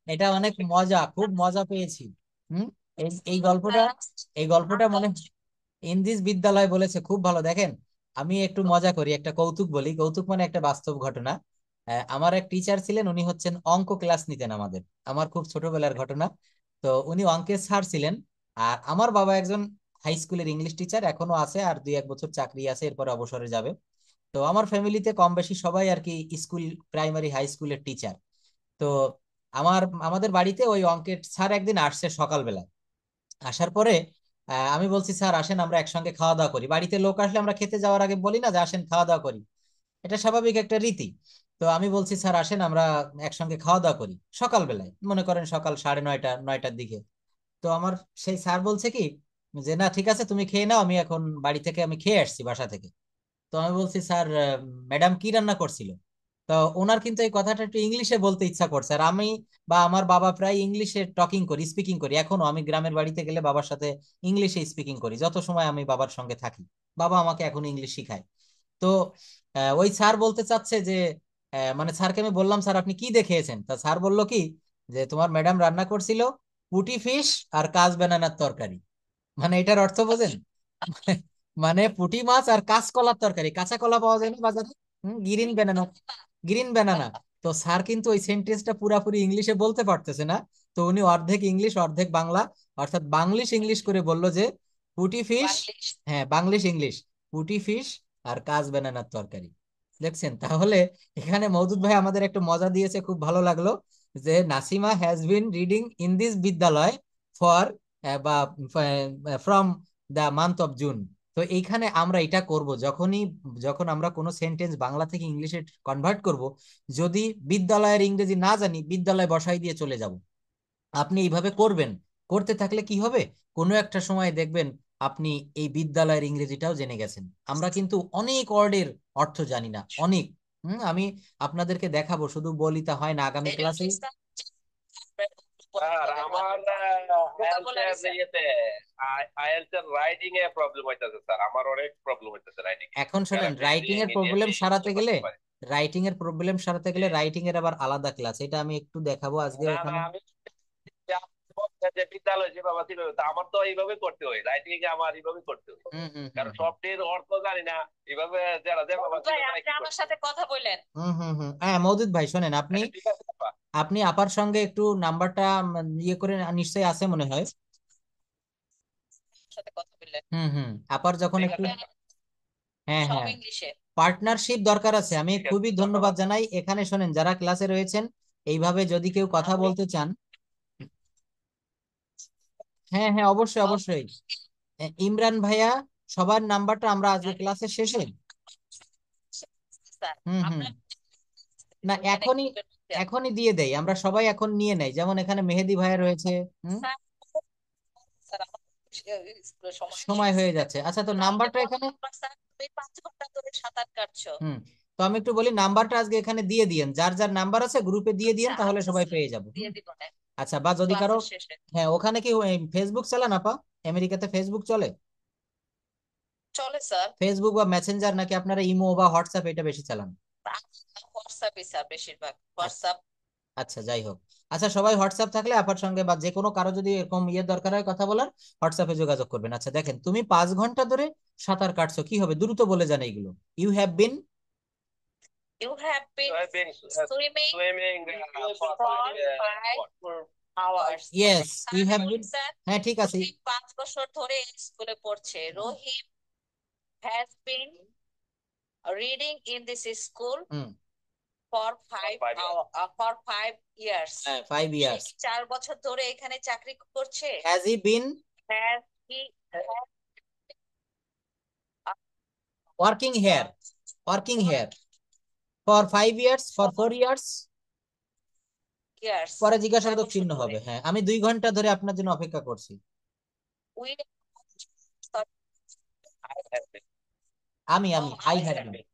এটা অনেক মজা, খুব মজা পেয়েছি। হুম এই এই গল্পটা, এই গল্পটা মনে, ইন দিস বিদ্যালয় বলেছে, খুব ভালো। দেখেন, আমি একটু মজা করি, একটা কৌতুক বলি, কৌতুক মানে একটা বাস্তব ঘটনা। আমার এক টিচার ছিলেন, উনি হচ্ছেন অঙ্ক ক্লাস নিতেন আমাদের, আমার খুব ছোটবেলার ঘটনা। তো উনি অঙ্কের স্যার ছিলেন। আর আমার বাবা একজন হাই স্কুলের ইংলিশ টিচার, এখনো আছে, আর 2-1 বছর চাকরি আছে, এরপরে অবসরে যাবে। তো আমার ফ্যামিলিতে কম বেশি সবাই আর কি স্কুল, প্রাইমারি হাই স্কুলের টিচার। তো আমাদের বাড়িতে ওই অঙ্কের স্যার একদিন আসছে সকালবেলা। আসার পরে আমি বলছি, স্যার আসেন আমরা একসঙ্গে খাওয়া দাওয়া করি। বাড়িতে লোক আসলে আমরা খেতে যাওয়ার আগে বলি না যে আসেন খাওয়া দাওয়া করি, এটা স্বাভাবিক একটা রীতি। তো আমি বলছি, স্যার আসেন আমরা একসঙ্গে খাওয়া দাওয়া করি, সকালবেলায় মনে করেন সকাল 9:30 9টার দিকে। তো আমার সেই স্যার বলছে কি, যে না ঠিক আছে তুমি খেয়ে নাও, আমি এখন বাড়ি থেকে আমি খেয়ে আসছি বাসা থেকে। তো আমি বলছি, স্যার ম্যাডাম কি রান্না করছিল? তো ওনার কিন্তু এই কথাটা একটু ইংলিশে বলতে ইচ্ছা করছে, আর আমি বা আমার বাবা প্রায় ইংলিশে টকিং করি, স্পিকিং করি, এখনো আমি গ্রামের বাড়িতে গেলে বাবার সাথে ইংলিশে স্পিকিং করি, যত সময় আমি বাবার সঙ্গে থাকি। বাবা আমাকে এখন ইংলিশ শিখায়। তো ওই স্যার বলতে চাচ্ছে যে, মানে স্যারকে আমি বললাম, স্যার আপনি কি দেখিয়েছেন? তা স্যার বলল কি, যে তোমার ম্যাডাম রান্না করছিল পুটি ফিশ আর কাজ বেনানার তরকারি। মানে এটার অর্থ বোঝেন? মানে পুঁটি মাছ আর কাঁচকলার তরকারি, কাঁচা কলা পাওয়া যায় না বাজারে, গ্রিন ব্যানানা, গ্রিন ব্যানানা। তো স্যার কিন্তু ওই সেন্টেন্সটা পুরাপুরি ইংলিশে বলতে পারতেছে না, তো উনি অর্ধেক ইংলিশ অর্ধেক বাংলা, অর্থাৎ বাংলিশ ইংলিশ করে বলল যে পুঁটি ফিশ, বাংলিশ। হ্যাঁ বাংলিশ ইংলিশ, পুঁটি ফিশ আর কাজ ব্যানানার তরকারি। দেখছেন তাহলে, এখানে মওদুদ ভাই আমাদের একটা মজা দিয়েছে, খুব ভালো লাগলো, যে Nasima has been reading in this বিদ্যালয় ফর বা from the month of June. তো এইখানে আমরা এটা করব, যখন আমরা কোনো সেন্টেন্স বাংলা থেকে ইংলিশে কনভার্ট করব, যদি বিদ্যালয়ের ইংরেজি না জানি, বিদ্যালয় বসাই দিয়ে চলে যাব। আপনি এইভাবে করবেন, করতে থাকলে কি হবে, কোনো একটা সময় দেখবেন আপনি এই বিদ্যালয়ের ইংরেজিটাও জেনে গেছেন। আমরা কিন্তু অনেক ওয়ার্ডের অর্থ জানি না, অনেক। আমি আপনাদেরকে দেখাবো, শুধু বলি তা হয় না, আগামী ক্লাসে। পড়তে আর হবে আমার ভোকাবুলারি আইএলটিএস ইয়েতে আইএলটিএস রাইটিং এ প্রবলেম হইতেছে স্যার, আমার অনেক প্রবলেম হইতেছে রাইটিং এ। এখন শোনেন, প্যারাফ্রেজিং, রাইটিং এর প্রবলেম ইডিয়েটিং সারাতে এগুলো গেলে করতে পারি। রাইটিং এর আবার আলাদা ক্লাস, এটা আমি একটু দেখাবো আজকে না না, ওখানে। আমি যে বিদ্যালয় যেভাবে ছিল তা আমার তো এইভাবে করতে হয়, রাইটিং এ আমার এইভাবে করতে হয়, হুম হুম হুম কারণ শব্দের অর্থ জানি না। এইভাবে যারা যেভাবে ছিল ভাই তারা আপনি কি আমার করছে। সাথে কথা বললেন। হুম হুম হুম হ্যাঁ, মওদুদ ভাই শোনেন, আপনি আচ্ছা ঠিক আছে আপা। আপনি আপার সঙ্গে একটু নাম্বারটা ইয়ে করে নিশ্চয়ই আছে মনে হয়। আমার সাথে কথা বললেন হুম হুম আপার যখন ঠিক একটু, আছে হ্যাঁ সব হ্যাঁ, ইংলিশে। পার্টনারশিপ দরকার আছে। আমি ঠিক আছে, খুবই ধন্যবাদ ধন্যবাদ। জানাই। এখানে শোনেন, যারা ক্লাসে রয়েছেন এইভাবে যদি কেউ কথা আপনি বলতে চান, হ্যাঁ হ্যাঁ অবশ্যই অবশ্যই। ইমরান ভাইয়া, সবার নাম্বারটা আমরা আজকে ক্লাসের শেষে, স্যার হুম হুম, আপনার না ওইখানে এখনই গ্রুপের মধ্যে আছে। এখনই দিয়ে দেই, আমরা সবাই এখন নিয়ে নেই, যেমন এখানে মেহেদি ভাইয়া রয়েছে। হুম, স্যার স্যার আমার স্কুলের সময় সময় হয়ে যাচ্ছে। আচ্ছা, তো রাতে নাম্বারটা পড়া এখানে, নাম্বার স্যার তুমি 5 ঘন্টা ধরে সাঁতার কাটছো। হুম, তো আমি একটু বলি, নাম্বারটা আজকে এখানে দিয়ে দিয়েন, যার যার নাম্বার আছে গ্রুপে দিয়ে দিয়েন, আচ্ছা তাহলে আচ্ছা সবাই স্যার পেয়ে যাবো। দিয়ে দিব না আচ্ছা, বা যদি কারো, ক্লাসের শেষে। হ্যাঁ ওখানে কি ফেসবুক চালান আপা? আমেরিকাতে ফেসবুক চলে? চলে স্যার। ফেসবুক বা মেসেঞ্জার, নাকি আপনারা ইমো বা হোয়াটসঅ্যাপ এটা বেশি চালান? হোয়াটসঅ্যাপে স্যার বেশিরভাগ আচ্ছা হোয়াটসঅ্যাপ। আচ্ছা, যাই হোক। আচ্ছা, সবাই হোয়াটসঅ্যাপ থাকলে আপার সঙ্গে বা যে কোনো কারো যদি এরকম ইয়ে দরকার হয় কথা বলার, হোয়াটসঅ্যাপে যোগাযোগ করবেন। আচ্ছা দেখেন, তুমি 5 ঘন্টা ধরে সাঁতার কাটছো, কি হবে দ্রুত বলে যান এইগুলো। You have been, you have been I've been swimming swimming for 5 hours. Yes you have been, sir হ্যাঁ ঠিক আছে। রহিম 5 বছর ধরে স্কুলে পড়ছে। রহিম has been reading in this school hmm, for 5 years. হ্যাঁ 5 ইয়ার্স। সে কি 4 বছর ধরে এখানে চাকরি করছে? Has E been has he working here, for 5 years, for 4 years? Years পরে 4 জিজ্ঞাসাবাদক বছর চিহ্ন ধরে। হবে। হ্যাঁ, আমি 2 ঘন্টা ধরে আপনার জন্য অপেক্ষা করছি। উই I have been আমি I I have have been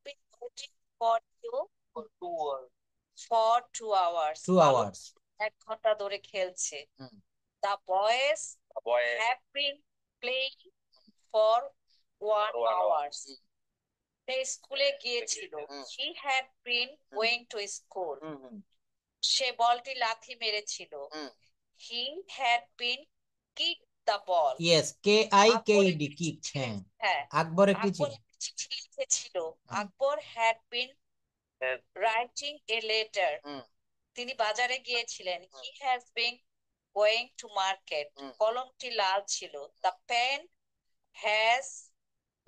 been waiting for you for 2 hours. For 2 hours. 2 hours. 1 ঘন্টা ধরে খেলছে। Hmm the boys A boy have been playing for one for 1 hour. Hours. সে স্কুলে গিয়েছিল। Hmm he had been going to school. Hmm hmm সে বলটি লাথি মেরেছিল। Hmm he had been kick the ball. Yes, কে আই কে আকবর ই ডি, একটি কিক, চিঠি হ্যাঁ। হ্যাঁ আকবর একটি আকবর একটি চিঠি লিখেছিল। Hmm Akbar had been And writing a letter. হুম তিনি বাজারে গিয়েছিলেন। Hmm he has been going to market. হুম কলমটি লাল ছিল। The pen has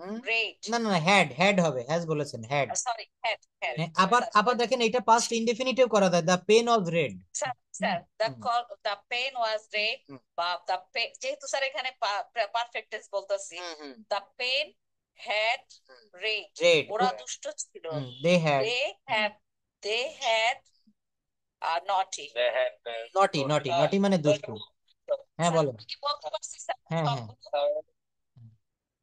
hmm. Red. না না না, হ্যাড হ্যাড হবে, হ্যাজ বলেছেন, হ্যাড। সরি হ্যাড হ্যাড হ্যাঁ, আবার আবার দেখেন, এটা পাস্ট ইনডেফিনিটিভ করা যায়, the pen of red. Sir hmm sir the hmm the pen was red. Hmm বা দ্য পেন, যেহেতু স্যার এখানে পারফেক্ট টেন্স বলতেছি। Hmm the pen had red. Red, ওরা দুষ্ট ছিল। They had, they have they had naughty. they had নটি নটি নটি মানে দুষ্টু। হ্যাঁ স্যার বলেন, কি বলতে পারছি স্যার হ্যাঁ হ্যাঁ সবগুলো?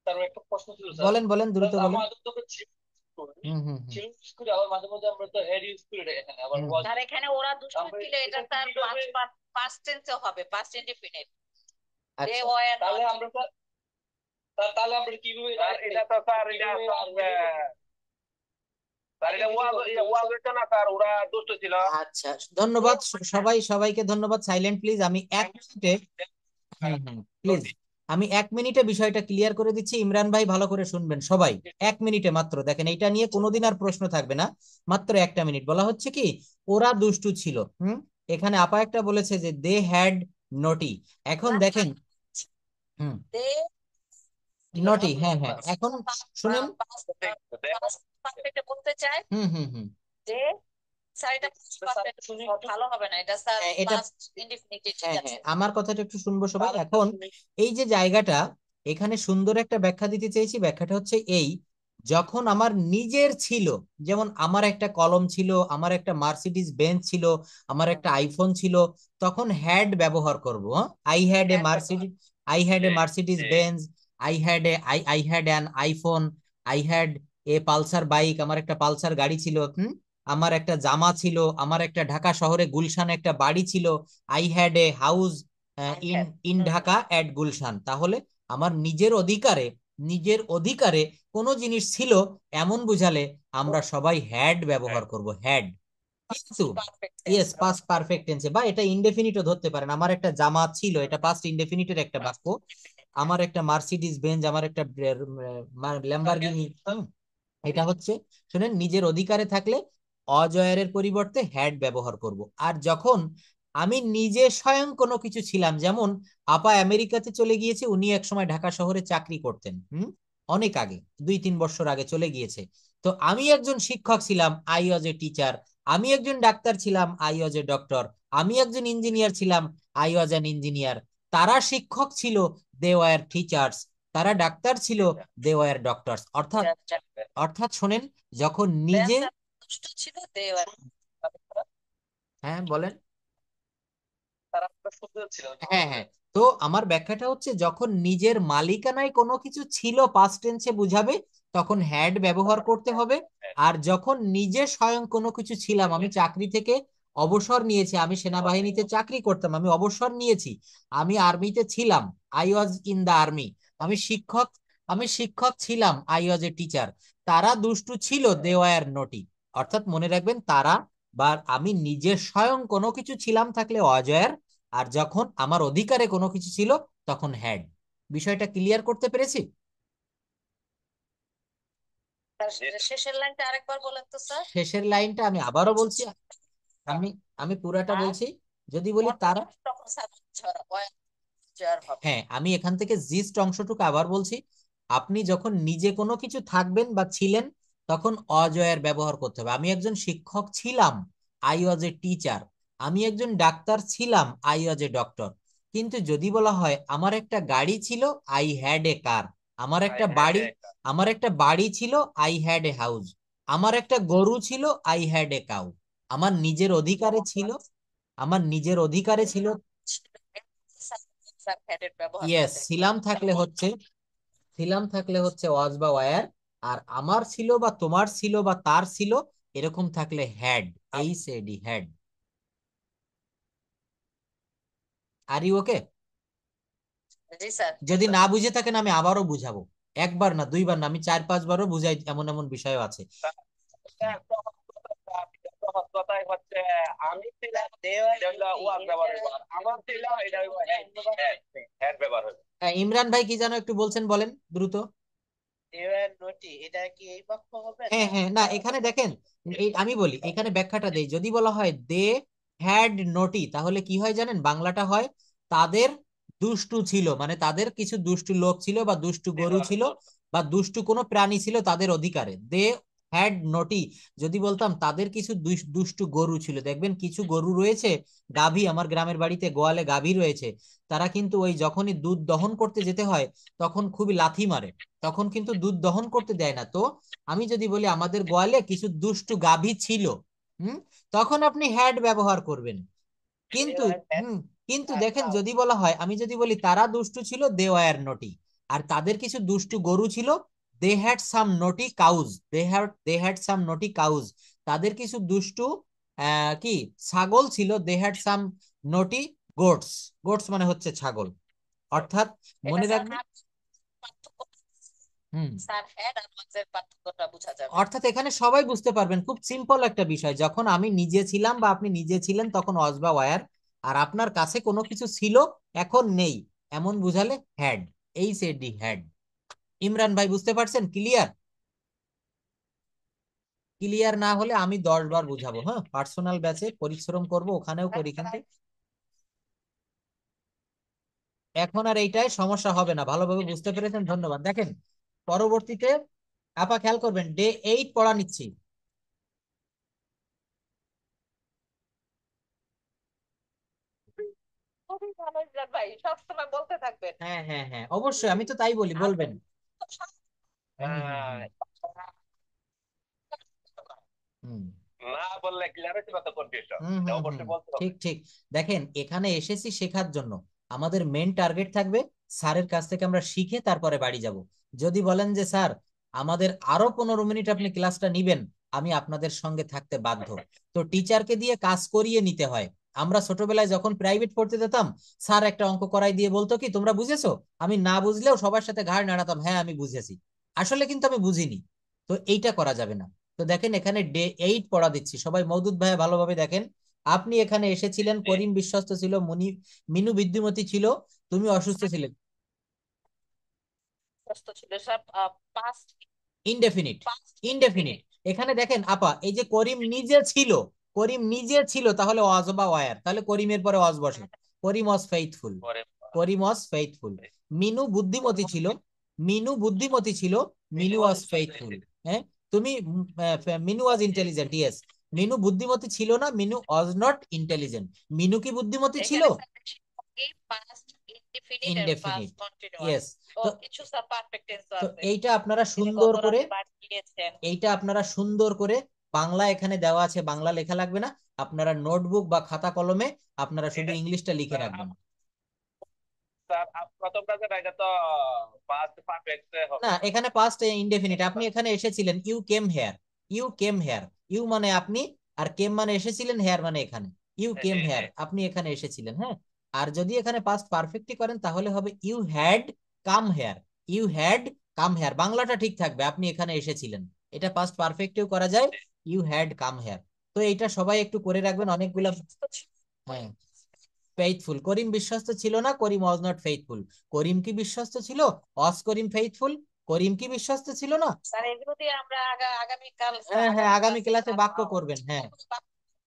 তার একটা প্রশ্ন ছিল স্যার। বলেন বলেন, দ্রুত বলেন। আমাদের তো করি হুম হুম হুম ছিল ইউজ করি, আবার মাঝে মাঝে আমরা তো হেড ইউজ করি এখানে, আবার হুম ওয়াজ স্যার এখানে ওরা দুষ্ট আমরা ছিল, এটা এটা স্যার কিভাবে। পাস্ট টেন্সে হবে, পাস্ট ইনডিফিনিট। দে আচ্ছা ওয়ার তাহলে নটি। আমরা তাহলে আমরা কিভাবে এটা তো স্যার এটা স্যার এটা ওয়াজ হইতো না স্যার, ওরা দুষ্ট ছিল। আচ্ছা, ধন্যবাদ সবাই, সবাইকে ধন্যবাদ। সাইলেন্ট প্লিজ, আমি 1 মিনিটে, হুম হুম প্লিজ, আমি 1 মিনিটে বিষয়টা ক্লিয়ার করে দিচ্ছি। ইমরান ভাই ভালো করে শুনবেন সবাই, 1 মিনিটে মাত্র। দেখেন, এটা নিয়ে কোনোদিন আর প্রশ্ন থাকবে না, মাত্র 1টা মিনিট। বলা হচ্ছে কি, ওরা দুষ্টু ছিল। এখানে আপা একটা বলেছে যে দে হ্যাড নটি। এখন দেখেন, হুম, দে নটি, হ্যাঁ হ্যাঁ, এখন শুনেন, পারফেক্টে বলতে চাই হুম হুম হুম যে স্যার এটা পারফেক্ট ভালো হবে না, এটা স্যার হ্যাঁ, এটা, পাস্ট ইনডিফিনিটিভ ঠিক হ্যাঁ আছে। হ্যাঁ, আমার কথাটা একটু শুনবো সবাই। এখন এই যে জায়গাটা, এখানে সুন্দর একটা ব্যাখ্যা দিতে চেয়েছি। ব্যাখ্যাটা হচ্ছে এই, যখন আমার নিজের ছিল, যেমন আমার একটা কলম ছিল, আমার একটা মার্সিডিজ বেঞ্চ ছিল, আমার একটা আইফোন ছিল, তখন হ্যাড ব্যবহার করব। I had A Mercedes, I had A Mercedes bench, I had an iPhone, I had A Pulsar bike, আমার একটা পালসার গাড়ি ছিল। আমার একটা জামা ছিল, আমার একটা ঢাকা শহরে গুলশানে একটা বাড়ি ছিল, I had a house in in Dhaka at Gulshan, তাহলে আমার নিজের অধিকারে কোনো জিনিস ছিল এমন বুঝালে আমরা সবাই হ্যাড ব্যবহার করব, হ্যাড। কিন্তু পারফেক্ট ইয়েস, পাস্ট পারফেক্ট টেন্সে, বা এটা ইনডেফিনিটও ধরতে পারেন। আমার একটা জামা ছিল, এটা পাস্ট ইনডেফিনিটের একটা বাক্য। আমার একটা মার্সিডিজ বেঞ্জ, আমার একটা ল্যাম্বরগিনি, এটা হচ্ছে, শুনেন, নিজের অধিকারে থাকলে অজয়ের পরিবর্তে হ্যাড ব্যবহার করব। আর যখন আমি নিজে স্বয়ং কোনো কিছু ছিলাম, যেমন আপা আমেরিকাতে চলে গিয়েছে, উনি একসময় ঢাকা শহরে চাকরি করতেন, অনেক আগে, 2-3 বছর আগে চলে গিয়েছে। তো আমি একজন শিক্ষক ছিলাম, আই ওয়াজ এ টিচার। আমি একজন ডাক্তার ছিলাম, আই ওয়াজ এ ডক্টর। আমি একজন ইঞ্জিনিয়ার ছিলাম, আই ওয়াজ অ্যান ইঞ্জিনিয়ার। তারা শিক্ষক ছিল, দে ওয়ার টিচার্স। তারা ডাক্তার ছিল, দে ওয়ার ডক্টরস। অর্থাৎ অর্থাৎ শোনেন, যখন নিজে, দুষ্ট ছিল দেওয়ার। হ্যাঁ বলেন। তারা তো সুন্দর ছিল। হ্যাঁ হ্যাঁ, তো আমার ব্যাখ্যাটা হচ্ছে, যখন নিজের মালিকানায় কোনো কিছু ছিল পাস্ট টেন্সে বুঝাবে, তখন হ্যাড ব্যবহার করতে হবে। আর যখন নিজে স্বয়ং কোনো কিছু ছিলাম, আমি চাকরি থেকে অবসর নিয়েছি, আমি সেনাবাহিনীতে চাকরি করতাম, আমি অবসর নিয়েছি, আমি আর্মিতে ছিলাম, I was in the army. আমি শিক্ষক আমি শিক্ষক ছিলাম, আই ওয়াজ এ টিচার। তারা দুষ্টু ছিল, দে ওয়ার নটি। অর্থাৎ মনে রাখবেন, তারা বা আমি নিজে স্বয়ং কোনো কিছু ছিলাম থাকলে অজয়ের, আর যখন আমার অধিকারে কোনো কিছু ছিল তখন হ্যাড। বিষয়টা ক্লিয়ার করতে পেরেছি? শেষের লাইনটা আরেকবার বলেন তো স্যার। শেষের লাইনটা আমি আবারও বলছি, আমি আমি পুরাটা আর বলছি। যদি বলি মনে তারা, তখন স্যার ঝড় হবে। হ্যাঁ, আমি এখান থেকে জিস্ট অংশটুকু আবার বলছি। আপনি যখন নিজে কোনো কিছু থাকবেন বা ছিলেন, তখন অজয়ের ব্যবহার করতে হবে। আমি একজন শিক্ষক ছিলাম, আই ওয়াজ এ টিচার। আমি একজন ডাক্তার ছিলাম, আই ওয়াজ এ ডক্টর। কিন্তু যদি বলা হয় আমার একটা গাড়ি ছিল, আই হ্যাড এ কার। আমার একটা বাড়ি আমার একটা বাড়ি ছিল, আই হ্যাড এ হাউস। আমার একটা গরু ছিল, আই হ্যাড এ কাউ। আমার নিজের অধিকারে ছিল, আমার নিজের অধিকারে ছিল। স্যার হেডেড ব্যবহার ইয়েস, করবে। ছিলাম থাকলে হচ্ছে ওয়াজ বা ওয়ার। আর আমার ছিল বা তোমার ছিল বা তার ছিল, এরকম থাকলে হ্যাড, এই সেডি had. Are you okay? G sir. যদি না বুঝে থাকেন আমি আবারও বুঝাবো, একবার না, দুইবার না, আমি 4-5বারও বুঝাই, এমন এমন বিষয়ও আছে। সহজ কথাই হচ্ছে, আমি ছিলাম, এটা হলো ওয়াজ ব্যবহার হইব, আর আমার ছিলাম, এটা হইব হ্যাড ব্যবহার হইব। ইমরান ভাই কি যেন একটু বলছেন, বলেন দ্রুত। এটা কি এই পক্ষ হবে? হ্যাঁ হ্যাঁ, না এখানে দেখেন, আমি বলি, এখানে ব্যাখ্যাটা দেই। যদি বলা হয় দে হ্যাড নোটি, তাহলে কি হয় জানেন, বাংলাটা হয় তাদের দুষ্টু ছিল, মানে তাদের কিছু দুষ্টু লোক ছিল বা দুষ্টু গরু ছিল বা দুষ্টু কোনো প্রাণী ছিল তাদের অধিকারে, দে হ্যাড নোটি। যদি বলতাম তাদের কিছু দুষ্টু গরু ছিল, দেখবেন কিছু গরু রয়েছে, গাভী, আমার গ্রামের বাড়িতে গোয়ালে গাভী রয়েছে, তারা কিন্তু ওই যখনই দুধ দহন করতে যেতে হয় তখন খুবই লাথি মারে, তখন কিন্তু দুধ দহন করতে দেয় না। তো আমি যদি বলি আমাদের গোয়ালে কিছু দুষ্টু গাভী ছিল, হুম, তখন আপনি হ্যাড ব্যবহার করবেন। কিন্তু কিন্তু দেখেন, যদি বলা হয়, আমি যদি বলি তারা দুষ্টু ছিল, দে ওয়্যার নটি। আর তাদের কিছু দুষ্টু গরু ছিল, দে হ্যাড সাম নটি কাউজ। দে হ্যাড সাম নটি কাউজ। তাদের কিছু দুষ্টু কি ছাগল ছিল, দে হ্যাড সাম নটি গোটস। গোটস মানে হচ্ছে ছাগল। অর্থাৎ এটা মনে স্যার রাখবেন, পার্থক্য, হুম, স্যার হেড আর ওয়াজের পার্থক্যটা বোঝা যাবে। অর্থাৎ এখানে সবাই বুঝতে পারবেন, খুব সিম্পল একটা বিষয়। যখন আমি নিজে ছিলাম বা আপনি নিজে ছিলেন তখন ওয়াজ বা ওয়্যার, আর আপনার কাছে কোনো কিছু ছিল এখন নেই, এমন বুঝালে হ্যাড, এই সেডি হ্যাড। ইমরান ভাই বুঝতে পারছেন? ক্লিয়ার? ক্লিয়ার না হলে আমি 10বার বুঝাবো, হ্যাঁ, পার্সোনাল ব্যাচে পরিশ্রম করব, ওখানেও করি, কিন্তু এখন আর এইটাই সমস্যা হবে না। ভালোভাবে বুঝতে পেরেছেন, ধন্যবাদ। দেখেন পরবর্তীতে, আপা খেয়াল করবেন, ডে 8 পড়া নিচ্ছি। খুবই ভালো ইমরান ভাই, সবসময় বলতে থাকবেন। হ্যাঁ হ্যাঁ হ্যাঁ, অবশ্যই, আমি তো তাই বলি, বলবেন। হুম। হুম না বললে ক্লিয়ার হইতে পারতো কনফিউশন, হুম এটা হুম হুম, অবশ্যই বলতে হবে। ঠিক ঠিক। দেখেন এখানে এসেছি শেখার জন্য, আমাদের মেন টার্গেট থাকবে স্যারের কাছ থেকে আমরা শিখে তারপরে বাড়ি যাব। যদি বলেন যে স্যার আমাদের আরো 15 মিনিট আপনি ক্লাসটা নিবেন, আমি আপনাদের সঙ্গে থাকতে বাধ্য। তো টিচারকে দিয়ে কাজ করিয়ে নিতে হয়। আমরা ছোটবেলায় যখন প্রাইভেট পড়তে যেতাম, স্যার একটা অঙ্ক করাই দিয়ে বলতো কি তোমরা বুঝেছো, আমি না বুঝলেও সবার সাথে ঘাড় নাড়াতাম, হ্যাঁ আমি বুঝেছি, আসলে কিন্তু আমি বুঝিনি। তো এইটা করা যাবে না। তো দেখেন এখানে ডে 8 পড়া দিচ্ছি, সবাই মওদুদ ভাইয়া ভালোভাবে দেখেন। আপনি এখানে এসেছিলেন, করিম বিশ্বস্ত ছিল, মিনু বিদ্যুমতী ছিল, তুমি অসুস্থ ছিলে। প্রশ্ন ছিল sir past indefinite. Past indefinite. Indefinite. এখানে দেখেন আপা, এই যে করিম নিজে ছিল, করিম নিজে ছিল, তাহলে ওয়াজ বা ওয়ার, তাহলে করিমের পরে ওয়াজ বসে। করিম ওয়াজ ফেইথফুল। করিম ওয়াজ ফেইথফুল। মিনু বুদ্ধিমতী ছিল, মিনু বুদ্ধিমতী ছিল, মিনু ওয়াজ ফেইথফুল। হ্যাঁ, তুমি মিনু ওয়াজ ইন্টেলিজেন্ট, ইয়েস। মিনু বুদ্ধিমতী ছিল না, Minu was not intelligent. Minu কি বুদ্ধিমতী ছিল? এখানে স্যার পাস্ট ইনডিফিনিট আর ইনডেফিনিট, পাস্ট কন্টিনিউয়াস। ইয়েস। তো তো কিছু স্যার পারফেক্ট টেন্স তো আছে, এইটা আপনারা যেটা সুন্দর গত করে, রাতে বাদ দিয়েছেন। এইটা আপনারা সুন্দর করে, বাংলা এখানে দেওয়া আছে, বাংলা লেখা লাগবে না, আপনারা নোটবুক বা খাতা কলমে আপনারা শুধু ইংলিশটা লিখে রাখবেন। স্যার প্রথম কাজে এটা তো পাস্ট পারফেক্ট না, হবে। এখানে পাস্ট ইনডেফিনিট। আপনি এখানে এসেছিলেন, you came here, you came here. You মানে আপনি, আর কেম মানে এসেছিলেন, হেয়ার মানে এখানে। ইউ কেম হেয়ার, আপনি এখানে এসেছিলেন, হ্যাঁ। আর যদি এখানে পাস্ট পারফেক্টই করেন তাহলে হবে you had come here, you had come here, বাংলাটা ঠিক থাকবে, আপনি এখানে এসেছিলেন। এটা পাস্ট পারফেক্টেও করা যায়, ইউ হ্যাড কাম হেয়ার। তো এইটা সবাই একটু করে রাখবেন, অনেকগুলা। হ্যাঁ, ফেইথফুল, করিম বিশ্বস্ত ছিল না, করিম ওয়াজ নট ফেইথফুল। করিম কি বিশ্বস্ত ছিল? ওয়াজ করিম ফেইথফুল? করিম কি বিশ্বস্ত ছিল না? স্যার এগুলো দিয়ে আমরা আগামীকাল হ্যাঁ হ্যাঁ, আগামী আগামী ক্লাসে ক্লাসে বাক্য করবেন, হ্যাঁ।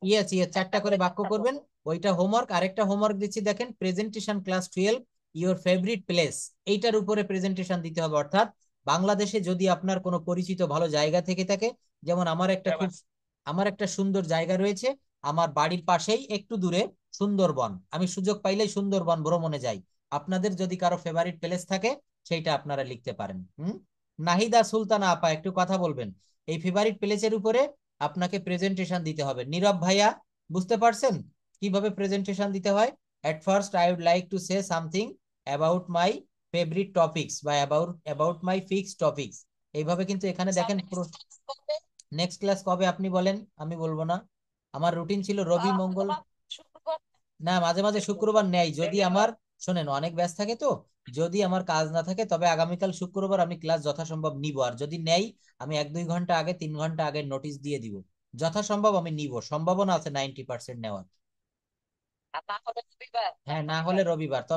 ইয়েস ইয়েস, 4টা করে বাক্য করবেন। ওইটা হোমওয়ার্ক। আরেকটা হোমওয়ার্ক দিচ্ছি, দেখেন, presentation class 12, your favourite place, এইটার উপরে প্রেজেন্টেশন দিতে হবে। অর্থাৎ বাংলাদেশে যদি আপনার কোনো পরিচিত ভালো জায়গা থেকে থাকে, যেমন আমার একটা সুন্দর জায়গা রয়েছে, আমার বাড়ির পাশেই একটু দূরে সুন্দরবন, আমি সুযোগ পাইলেই সুন্দরবন ভ্রমণে যাই। আপনাদের যদি কারো ফেভারিট প্লেস থাকে, সেইটা আপনারা লিখতে পারেন। নাহিদা সুলতানা আপা, একটু কথা বলবেন, এই ফেভারিট প্লেসের উপরে আপনাকে প্রেজেন্টেশন দিতে হবে। নীরব ভাইয়া, বুঝতে পারছেন কিভাবে প্রেজেন্টেশন দিতে হয়? At first I would like to say something about my favourite topics বা অ্যাবাউট মাই ফিক্সড টপিকস। এইভাবে কিন্তু এখানে দেখেন। নেক্সট ক্লাস কবে আপনি বলেন, আমি বলবো না। আমার রুটিন ছিল রবি মঙ্গল, শুক্রবার। না মাঝে মাঝে শুক্রবার নেই, যদি আমার, শোনেন, অনেক ব্যস্ত থাকে তো, যদি আমার কাজ না থাকে তবে আগামীকাল শুক্রবার আমি ক্লাস যথাসম্ভব নিব। আর যদি নেই, আমি 1-2 ঘন্টা আগে, 3 ঘন্টা আগে নোটিশ দিয়ে দিব। যথাসম্ভব আমি নিব, সম্ভাবনা আছে 90% নেওয়ার। আর না হলে রবিবার। হ্যাঁ, না হলে রবিবার। তবে